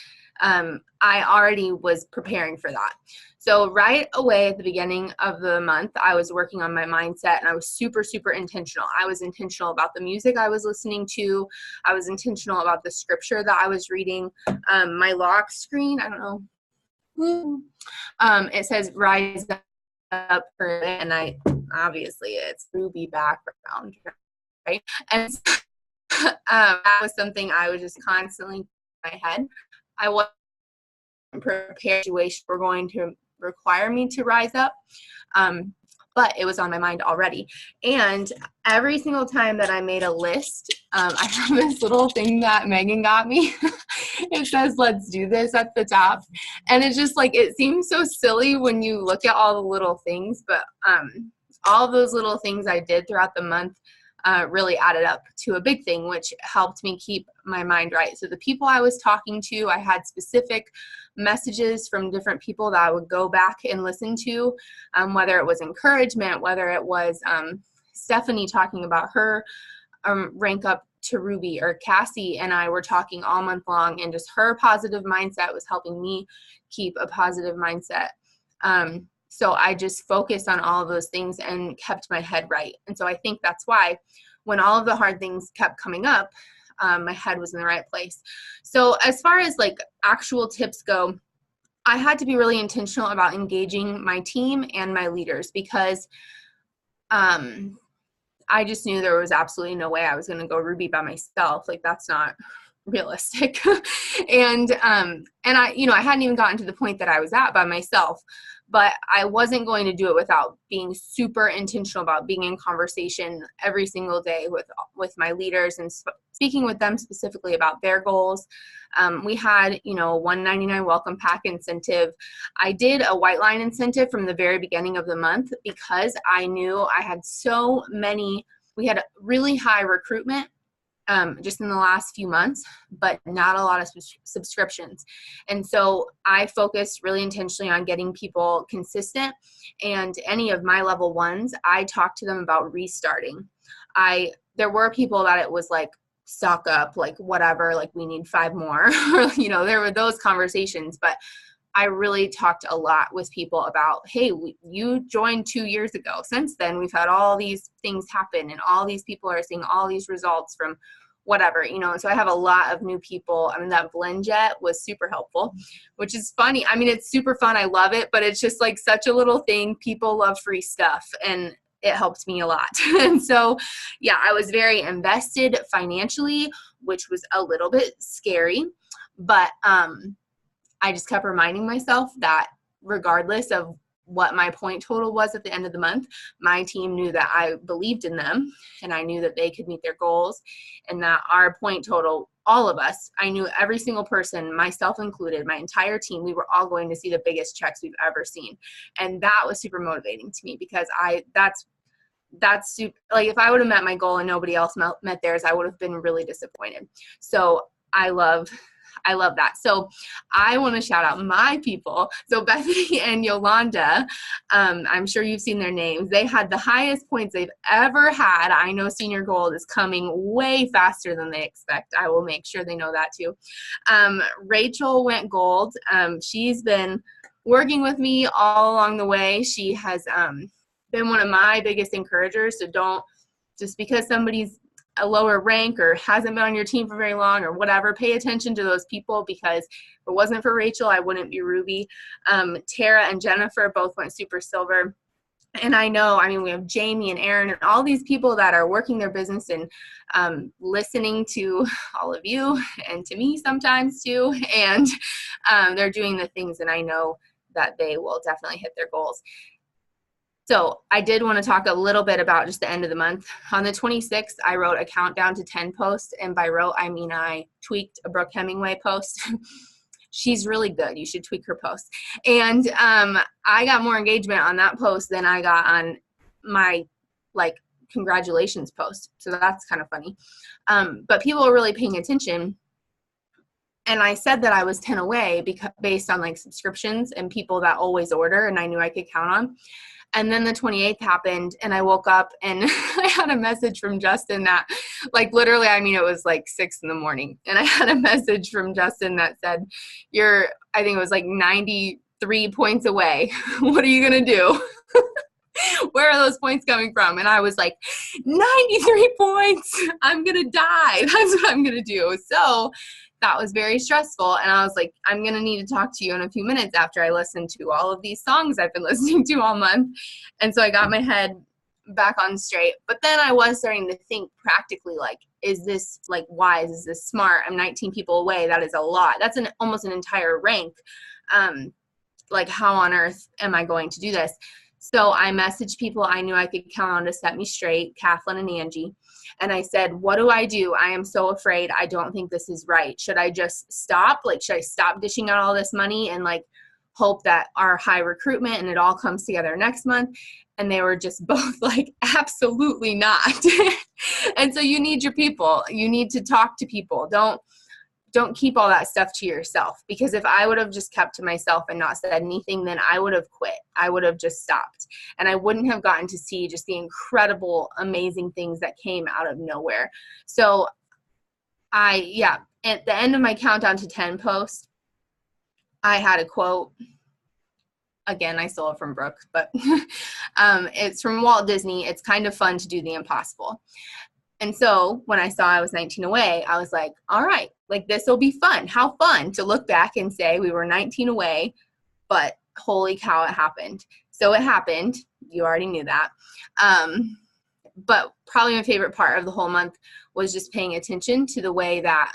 [SPEAKER 6] I already was preparing for that. So right away at the beginning of the month, I was working on my mindset, and I was super, super intentional. I was intentional about the music I was listening to. I was intentional about the scripture that I was reading. My lock screen, I don't know. It says rise up, and obviously it's Ruby background, right? And that was something I was just constantly in my head. I wasn't prepared. Situation were going to require me to rise up. But it was on my mind already. And every single time that I made a list, I have this little thing that Megan got me. It says, let's do this at the top. And it's just like, it seems so silly when you look at all the little things, but all of those little things I did throughout the month really added up to a big thing, which helped me keep my mind right. So the people I was talking to, I had specific messages from different people that I would go back and listen to, whether it was encouragement, whether it was Stephanie talking about her rank up to Ruby, or Cassie and I were talking all month long, and just her positive mindset was helping me keep a positive mindset. So I just focused on all of those things and kept my head right. And so I think that's why when all of the hard things kept coming up, my head was in the right place. So as far as like actual tips go, I had to be really intentional about engaging my team and my leaders, because I just knew there was absolutely no way I was going to go Ruby by myself. Like, that's not realistic. and I, I hadn't even gotten to the point that I was at by myself, but I wasn't going to do it without being super intentional about being in conversation every single day with my leaders and speaking with them specifically about their goals. We had, a $1.99 welcome pack incentive. I did a white line incentive from the very beginning of the month, because I knew I had we had really high recruitment just in the last few months, but not a lot of subscriptions. And so I focused really intentionally on getting people consistent. And any of my level ones, I talked to them about restarting. There were people that it was like, stock up, like whatever, like we need 5 more, there were those conversations, but I really talked a lot with people about, hey, you joined 2 years ago. Since then, we've had all these things happen, and all these people are seeing all these results from whatever, and so I have a lot of new people. That BlendJet was super helpful, which is funny. It's super fun. I love it, but it's just like such a little thing. People love free stuff, and it helped me a lot. And so, yeah, I was very invested financially, which was a little bit scary, but I just kept reminding myself that regardless of what my point total was at the end of the month, my team knew that I believed in them, and I knew that they could meet their goals, and that our point total, all of us, I knew every single person, myself included, my entire team, we were all going to see the biggest checks we've ever seen. And that was super motivating to me, because that's super, like, if I would have met my goal and nobody else met theirs, I would have been really disappointed. So I love that. So I want to shout out my people. So Bethany and Yolanda, I'm sure you've seen their names. They had the highest points they've ever had. I know Senior Gold is coming way faster than they expect. I will make sure they know that too. Rachel went gold. She's been working with me all along the way. She has been one of my biggest encouragers. So don't, just because somebody's a lower rank or hasn't been on your team for very long or whatever, pay attention to those people, because if it wasn't for Rachel, I wouldn't be Ruby. Tara and Jennifer both went super silver. And I know, we have Jamie and Aaron and all these people that are working their business and listening to all of you and to me sometimes too. And they're doing the things, and I know that they will definitely hit their goals. So I did want to talk a little bit about just the end of the month. On the 26th, I wrote a countdown to 10 posts. And by wrote, I tweaked a Brooke Hemingway post. She's really good. You should tweak her post. And I got more engagement on that post than I got on my, congratulations post. So that's kind of funny. But people are really paying attention. And I said that I was 10 away based on subscriptions and people that always order, and I knew I could count on. And then the 28th happened, and I woke up and I had a message from Justin that literally, it was 6 in the morning. And I had a message from Justin that said, I think it was 93 points away. What are you going to do? Where are those points coming from? And I was 93 points. I'm going to die. That's what I'm going to do. So that was very stressful. And I was I'm going to need to talk to you in a few minutes after I listen to all of these songs I've been listening to all month. And so I got my head back on straight. But then I was starting to think practically, like, is this like wise? Is this smart? I'm 19 people away. That is a lot. That's almost an entire rank. Like, how on earth am I going to do this? So I messaged people I knew I could count on to set me straight, Kathleen and Angie. And I said, what do? I am so afraid. I don't think this is right. Should I just stop? Like, should I stop dishing out all this money and like hope that our high recruitment and it all comes together next month? And they were just both like, absolutely not. And so you need your people. You need to talk to people. Don't keep all that stuff to yourself, because if I would have just kept to myself and not said anything, then I would have quit. I would have just stopped, and I wouldn't have gotten to see just the incredible, amazing things that came out of nowhere. So at the end of my countdown to 10 post, I had a quote. Again, I stole it from Brooke, but it's from Walt Disney. It's kind of fun to do the impossible. And so when I saw I was 19 away, I was like, all right, like, this will be fun. How fun to look back and say we were 19 away, but holy cow, it happened. So it happened. You already knew that. But probably my favorite part of the whole month was just paying attention to the way that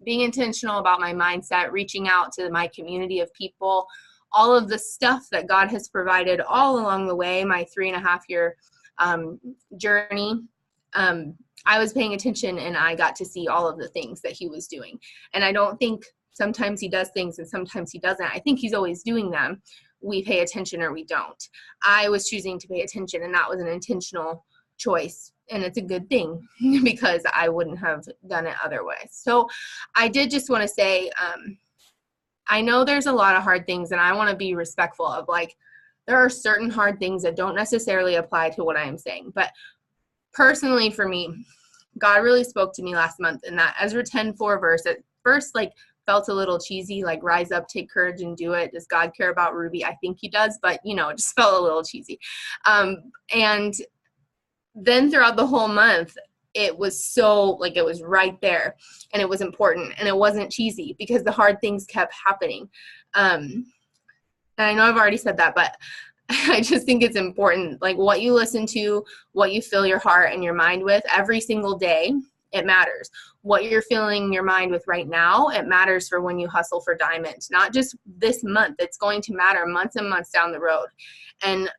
[SPEAKER 6] being intentional about my mindset, reaching out to my community of people, all of the stuff that God has provided all along the way, my 3.5-year journey. I was paying attention, and I got to see all of the things that he was doing. And I don't think sometimes he does things and sometimes he doesn't. I think he's always doing them. We pay attention or we don't. I was choosing to pay attention, and that was an intentional choice. And it's a good thing because I wouldn't have done it otherwise. So I did just want to say, I know there's a lot of hard things, and I want to be respectful of, like, there are certain hard things that don't necessarily apply to what I am saying. But personally, for me, God really spoke to me last month in that Ezra 10:4 verse. At first, like, felt a little cheesy, like, rise up, take courage, and do it. Does God care about Ruby? I think he does, but, it just felt a little cheesy. And then throughout the whole month, it was so, like, it was right there, and it was important, and it wasn't cheesy because the hard things kept happening. And I know I've already said that, but I just think it's important, like, what you listen to, what you fill your heart and your mind with every single day, it matters. What you're filling your mind with right now, it matters for when you hustle for diamonds, not just this month. It's going to matter months and months down the road. And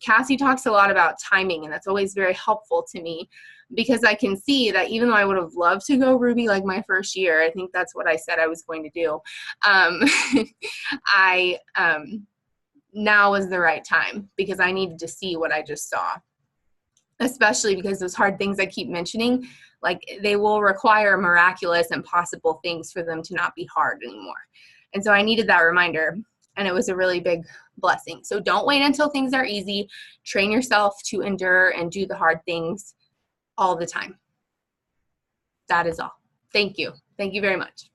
[SPEAKER 6] Cassie talks a lot about timing, and that's always very helpful to me, because I can see that even though I would have loved to go Ruby like my first year, I think that's what I said I was going to do. Now is the right time, because I needed to see what I just saw, especially because those hard things I keep mentioning, like, they will require miraculous, impossible things for them to not be hard anymore. And so I needed that reminder, and it was a really big blessing. So don't wait until things are easy. Train yourself to endure and do the hard things all the time. That is all. Thank you. Thank you very much.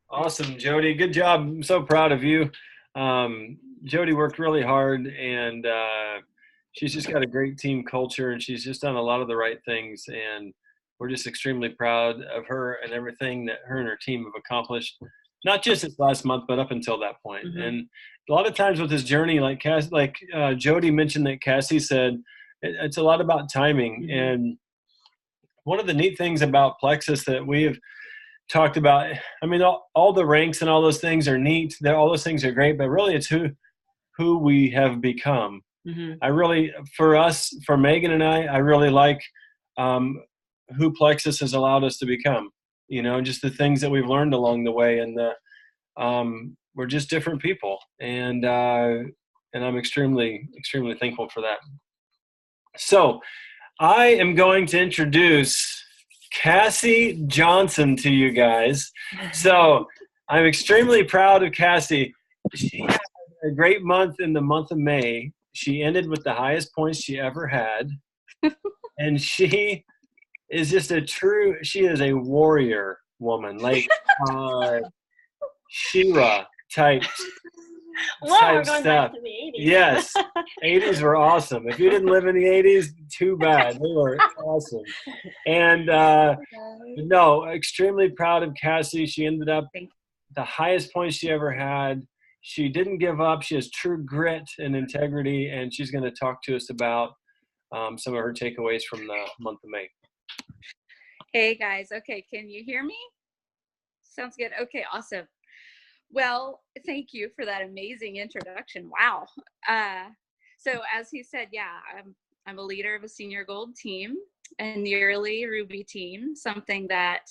[SPEAKER 3] Awesome, Jody. Good job. I'm so proud of you. Jody worked really hard, and she's just got a great team culture, and she's just done a lot of the right things. And we're just extremely proud of her and everything that her and her team have accomplished, not just this last month, but up until that point. Mm-hmm. And a lot of times with this journey, like Jody mentioned that Cassie said, it's a lot about timing. Mm-hmm. And one of the neat things about Plexus that we have talked about, I mean, all the ranks and all those things are neat. All those things are great, but really it's who we have become. Mm-hmm. I really, for Megan and I really like who Plexus has allowed us to become, just the things that we've learned along the way. And we're just different people. And I'm extremely, extremely thankful for that. So I am going to introduce Cassie Johnson to you guys. So I'm extremely proud of Cassie. She had a great month in the month of May. She ended with the highest points she ever had. And she is just she is a warrior woman, like She-Ra type
[SPEAKER 1] we're going
[SPEAKER 3] stuff.
[SPEAKER 1] back to the 80s.
[SPEAKER 3] Yes, 80s were awesome. If you didn't live in the 80s, too bad. They were awesome. And extremely proud of Cassie. She ended up the highest points she ever had. she didn't give up. She has true grit and integrity, and she's going to talk to us about some of her takeaways from the month of May.
[SPEAKER 7] Hey guys, okay, can you hear me? Sounds good. Okay, awesome. Well, thank you for that amazing introduction. Wow. So as he said, yeah, I'm a leader of a senior gold team, a nearly Ruby team, something that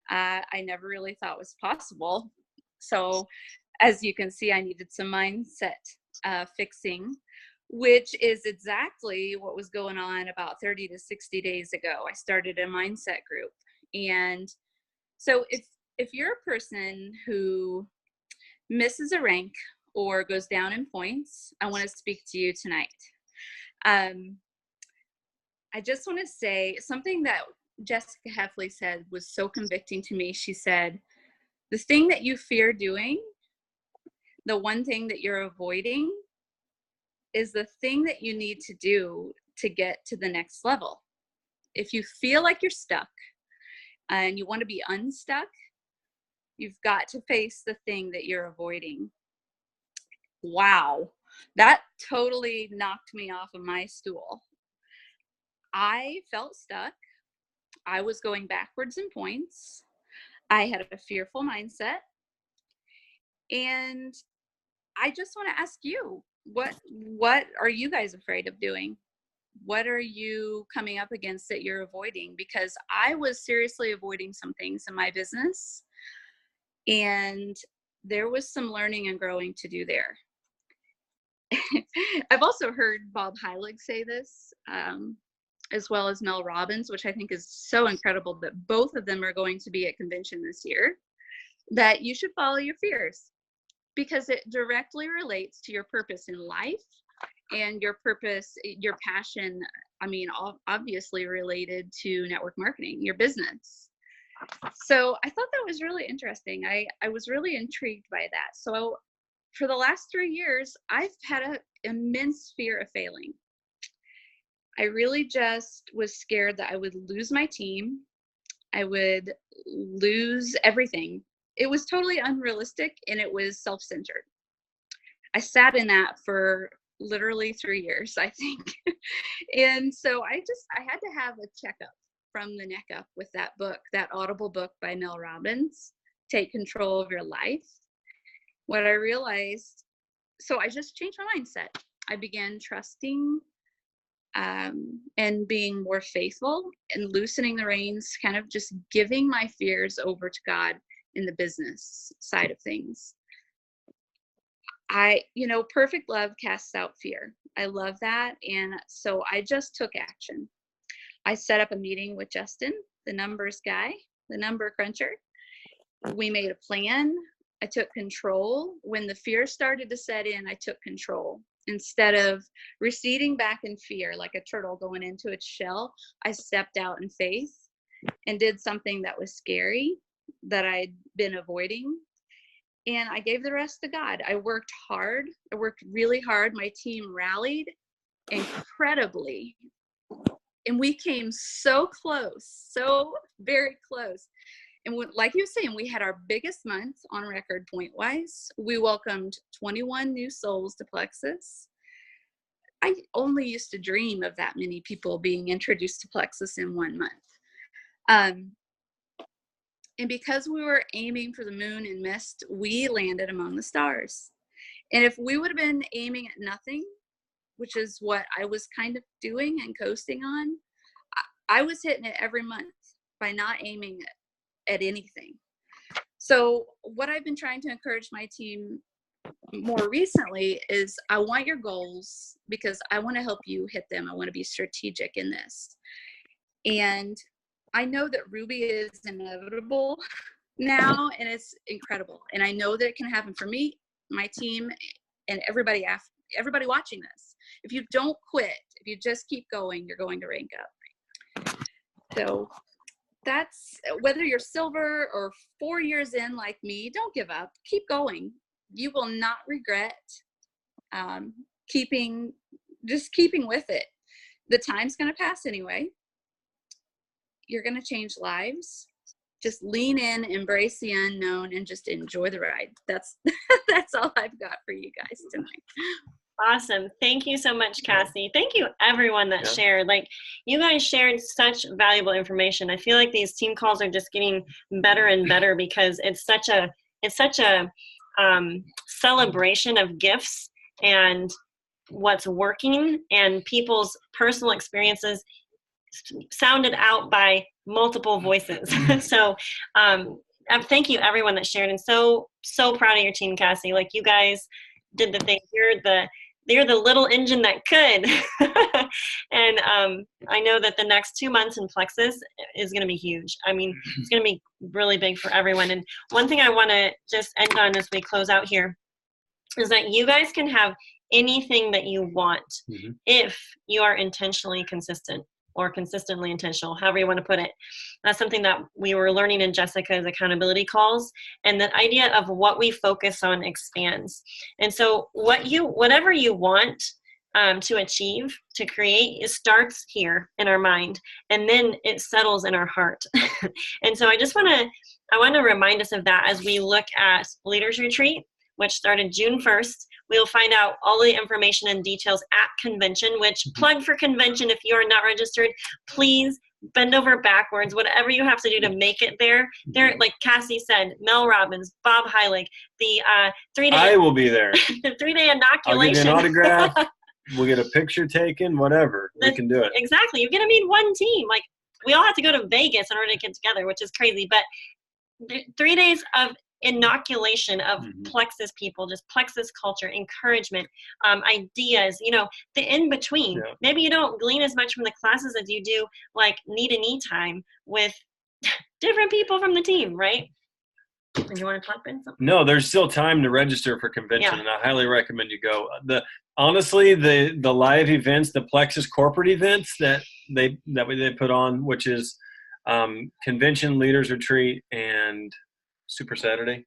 [SPEAKER 7] I never really thought was possible. So as you can see, I needed some mindset fixing, which is exactly what was going on about 30 to 60 days ago. I started a mindset group. And so if you're a person who misses a rank or goes down in points, I want to speak to you tonight. I just want to say something that Jessica Heffley said was so convicting to me. She said, the thing that you fear doing, the one thing that you're avoiding, is the thing that you need to do to get to the next level. If you feel like you're stuck and you want to be unstuck, you've got to face the thing that you're avoiding. Wow, that totally knocked me off of my stool. I felt stuck. I was going backwards in points. I had a fearful mindset. And I just want to ask you, what are you guys afraid of doing? What are you coming up against that you're avoiding? Because I was seriously avoiding some things in my business, and there was some learning and growing to do there. I've also heard Bob Heilig say this, as well as Mel Robbins, which I think is so incredible that both of them are going to be at convention this year, that you should follow your fears because it directly relates to your purpose in life and your purpose, your passion, I mean, obviously related to network marketing, your business. So I thought that was really interesting. I was really intrigued by that. So for the last 3 years, I've had an immense fear of failing. I really just was scared that I would lose my team. I would lose everything. It was totally unrealistic and it was self-centered. I sat in that for literally 3 years, I think. And so I had to have a checkup from the neck up with that book, that Audible book by Mel Robbins, Take Control of Your Life. What I realized, so I just changed my mindset. I began trusting and being more faithful and loosening the reins, kind of just giving my fears over to God in the business side of things. Perfect love casts out fear. I love that. And so I just took action. I set up a meeting with Justin, the numbers guy, the number cruncher. We made a plan. I took control. When the fear started to set in, I took control. Instead of receding back in fear like a turtle going into its shell, I stepped out in faith and did something that was scary that I'd been avoiding. And I gave the rest to God. I worked hard. I worked really hard. My team rallied incredibly. And we came so close, so very close. And like you were saying, we had our biggest month on record point-wise. We welcomed 21 new souls to Plexus. I only used to dream of that many people being introduced to Plexus in 1 month. And because we were aiming for the moon and missed, we landed among the stars. And if we would have been aiming at nothing, which is what I was kind of doing and coasting on, I was hitting it every month by not aiming at anything. So what I've been trying to encourage my team more recently is I want your goals because I want to help you hit them. I want to be strategic in this. And I know that Ruby is inevitable now, and it's incredible. And I know that it can happen for me, my team, and everybody watching this. If you don't quit, if you just keep going, you're going to rank up. So that's whether you're silver or 4 years in like me, don't give up. Keep going. You will not regret keeping with it. The time's going to pass anyway. You're going to change lives. just lean in, embrace the unknown, and just enjoy the ride. That's all I've got for you guys tonight.
[SPEAKER 1] Awesome. Thank you so much, Cassie. Thank you everyone that
[SPEAKER 3] Yeah.
[SPEAKER 1] shared. Like, you guys shared such valuable information. I feel like these team calls are just getting better and better because it's such a celebration of gifts and what's working and people's personal experiences sounded out by multiple voices. So thank you everyone that shared, and so proud of your team, Cassie. Like, you guys did the thing. You're the little engine that could. And I know that the next 2 months in Plexus is going to be huge. I mean, it's going to be really big for everyone. And one thing I want to just end on as we close out here is that you guys can have anything that you want if you are intentionally consistent or consistently intentional, however you want to put it. That's something that we were learning in Jessica's accountability calls, and that idea of what we focus on expands. And so whatever you want to achieve, to create, it starts here in our mind, and then it settles in our heart. And so I want to remind us of that as we look at Leaders Retreat, which started June 1st. We'll find out all the information and details at convention, which plug for convention. If you are not registered, please bend over backwards, whatever you have to do to make it there. There, like Cassie said, Mel Robbins, Bob Heilig, the 3-day.
[SPEAKER 3] I will be there.
[SPEAKER 1] The 3-day
[SPEAKER 3] I'll give you
[SPEAKER 1] inoculation.
[SPEAKER 3] an autograph. We'll get a picture taken, whatever. We can do it.
[SPEAKER 1] Exactly. You're going to meet one team. Like, we all have to go to Vegas in order to get together, which is crazy. But 3 days of inoculation of Plexus people, just Plexus culture, encouragement, ideas, the in-between. Yeah. Maybe you don't glean as much from the classes as you do like knee-to-knee time with different people from the team, right? And you want to talk about something?
[SPEAKER 3] No, there's still time to register for convention, and I highly recommend you go. Honestly, the live events, the Plexus corporate events that they put on, which is convention, Leaders Retreat, and Super Saturday.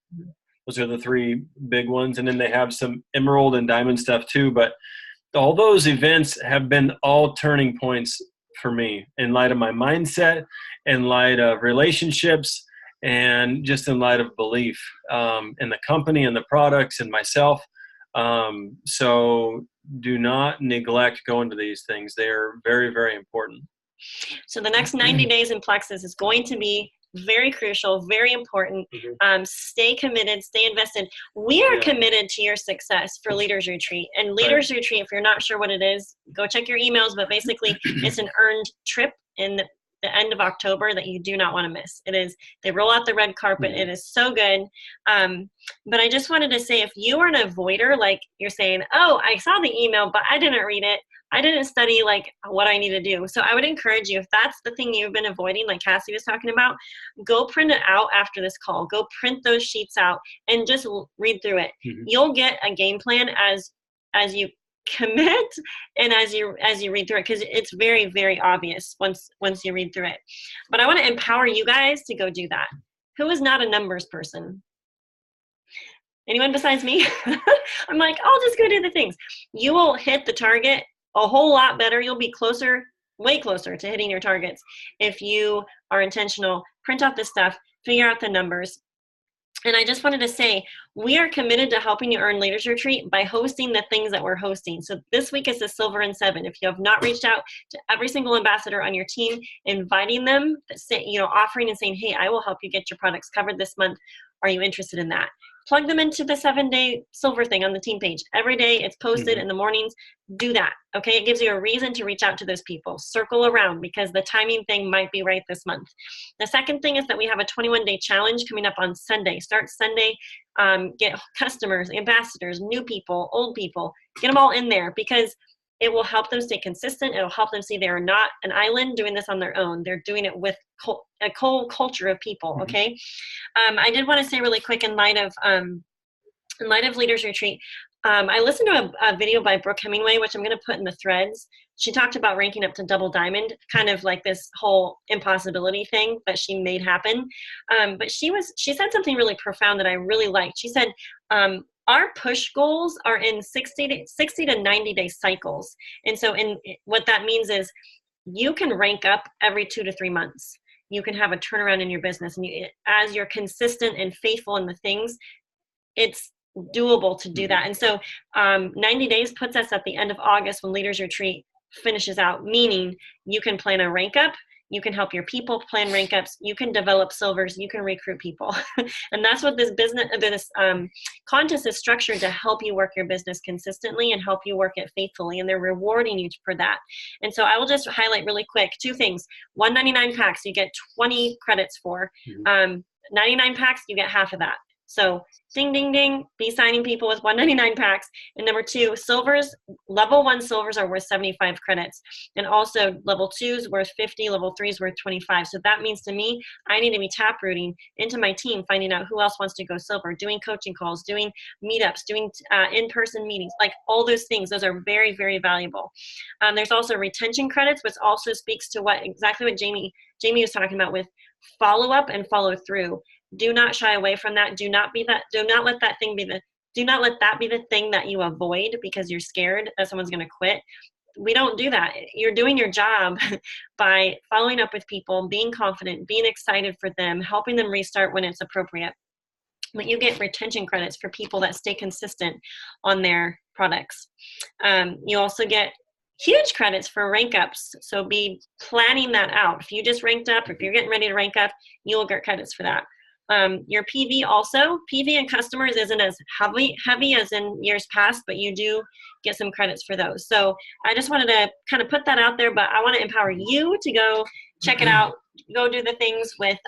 [SPEAKER 3] Those are the 3 big ones. And then they have some Emerald and Diamond stuff too. But all those events have been all turning points for me in light of my mindset, in light of relationships, and just in light of belief in the company and the products and myself. So do not neglect going to these things. They are very, very important.
[SPEAKER 1] So the next 90 days in Plexus is going to be very crucial, very important. Stay committed, stay invested. We are committed to your success for Leaders Retreat. And Leaders Retreat, if you're not sure what it is, go check your emails. But basically, it's an earned trip in the end of October that you do not want to miss. It is, they roll out the red carpet. It is so good. But I just wanted to say, if you are an avoider, like you're saying, oh, I saw the email, but I didn't read it. I didn't study like what I need to do. So I would encourage you, if that's the thing you've been avoiding, like Cassie was talking about, go print it out after this call. Go print those sheets out and just read through it. You'll get a game plan as you commit and as you read through it, because it's very, very obvious once you read through it. But I want to empower you guys to go do that. Who is not a numbers person? Anyone besides me? I'm like, I'll just go do the things. You will hit the target a whole lot better. You'll be closer, way closer to hitting your targets if you are intentional. Print out this stuff, figure out the numbers. And I just wanted to say, we are committed to helping you earn Leaders Retreat by hosting the things that we're hosting. So this week is the Silver and 7. If you have not reached out to every single ambassador on your team, inviting them, offering and saying, hey, I will help you get your products covered this month. Are you interested in that? Plug them into the 7-day Silver thing on the team page. Every day it's posted in the mornings. Do that, okay? It gives you a reason to reach out to those people. Circle around, because the timing thing might be right this month. The second thing is that we have a 21-day challenge coming up on Sunday. Start Sunday, get customers, ambassadors, new people, old people, get them all in there, because it will help them stay consistent. It'll help them see they are not an island doing this on their own. They're doing it with a whole culture of people, okay? I did want to say really quick, in light of Leaders Retreat, I listened to a video by Brooke Hemingway, which I'm going to put in the threads. She talked about ranking up to double diamond, kind of like this whole impossibility thing that she made happen. But she said something really profound that I really liked. She said, our push goals are in 60 to 90 day cycles. And so what that means is you can rank up every 2 to 3 months. you can have a turnaround in your business. And as you're consistent and faithful in the things, it's doable to do that. And so 90 days puts us at the end of August when Leaders Retreat finishes out, meaning you can plan a rank up, you can help your people plan rank ups, you can develop silvers, you can recruit people. And that's what this contest is structured to help you work your business consistently and help you work it faithfully. And they're rewarding you for that. And so I will just highlight really quick 2 things. 199 packs, you get 20 credits for. 99 packs, you get half of that. So ding, ding, ding, be signing people with 199 packs. And number 2, silvers, level 1 silvers are worth 75 credits. And also level 2s worth 50, level 3s worth 25. So that means to me, I need to be tap rooting into my team, finding out who else wants to go silver, doing coaching calls, doing meetups, doing in-person meetings, like all those things. Those are very, very valuable. There's also retention credits, which also speaks to exactly what Jamie was talking about with follow up and follow through. Do not shy away from that. Do not let that be the thing that you avoid because you're scared that someone's going to quit. We don't do that. You're doing your job by following up with people, being confident, being excited for them, helping them restart when it's appropriate. But you get retention credits for people that stay consistent on their products. You also get huge credits for rank ups. So be planning that out. If you just ranked up, if you're getting ready to rank up, you'll get credits for that. Your PV also, PV and customers isn't as heavy as in years past, but you do get some credits for those. So I just wanted to kind of put that out there, but I want to empower you to go check it out, go do the things with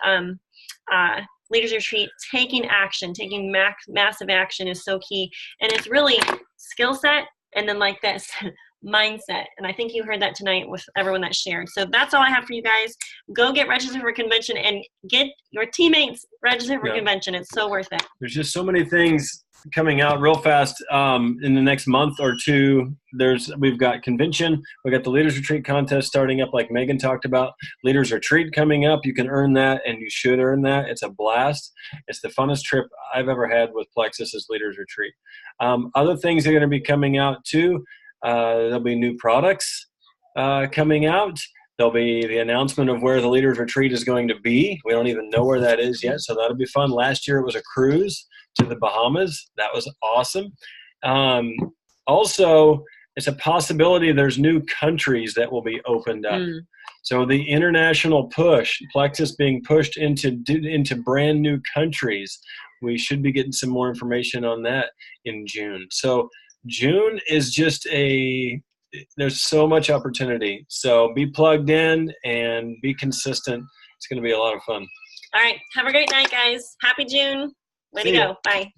[SPEAKER 1] Leaders Retreat. Taking action, taking massive action is so key. And it's really skill set and then like this mindset. And I think you heard that tonight with everyone that shared. So that's all I have for you guys. Go get registered for convention and get your teammates registered for convention. It's so worth it.
[SPEAKER 3] There's just so many things coming out real fast in the next month or 2. We've got convention. We've got the Leaders Retreat contest starting up like Megan talked about. Leaders Retreat coming up. You can earn that and you should earn that. It's a blast. It's the funnest trip I've ever had with Plexus is Leaders Retreat. Other things are going to be coming out too. There'll be new products coming out. There'll be the announcement of where the Leaders Retreat is going to be. We don't even know where that is yet, so that'll be fun. Last year it was a cruise to the Bahamas. That was awesome. Also, it's a possibility there's new countries that will be opened up. So the international push, Plexus being pushed into brand new countries. We should be getting some more information on that in June. So June is just there's so much opportunity. So be plugged in and be consistent. It's going to be a lot of fun.
[SPEAKER 1] All right. Have a great night, guys. Happy June. Way to go. Bye.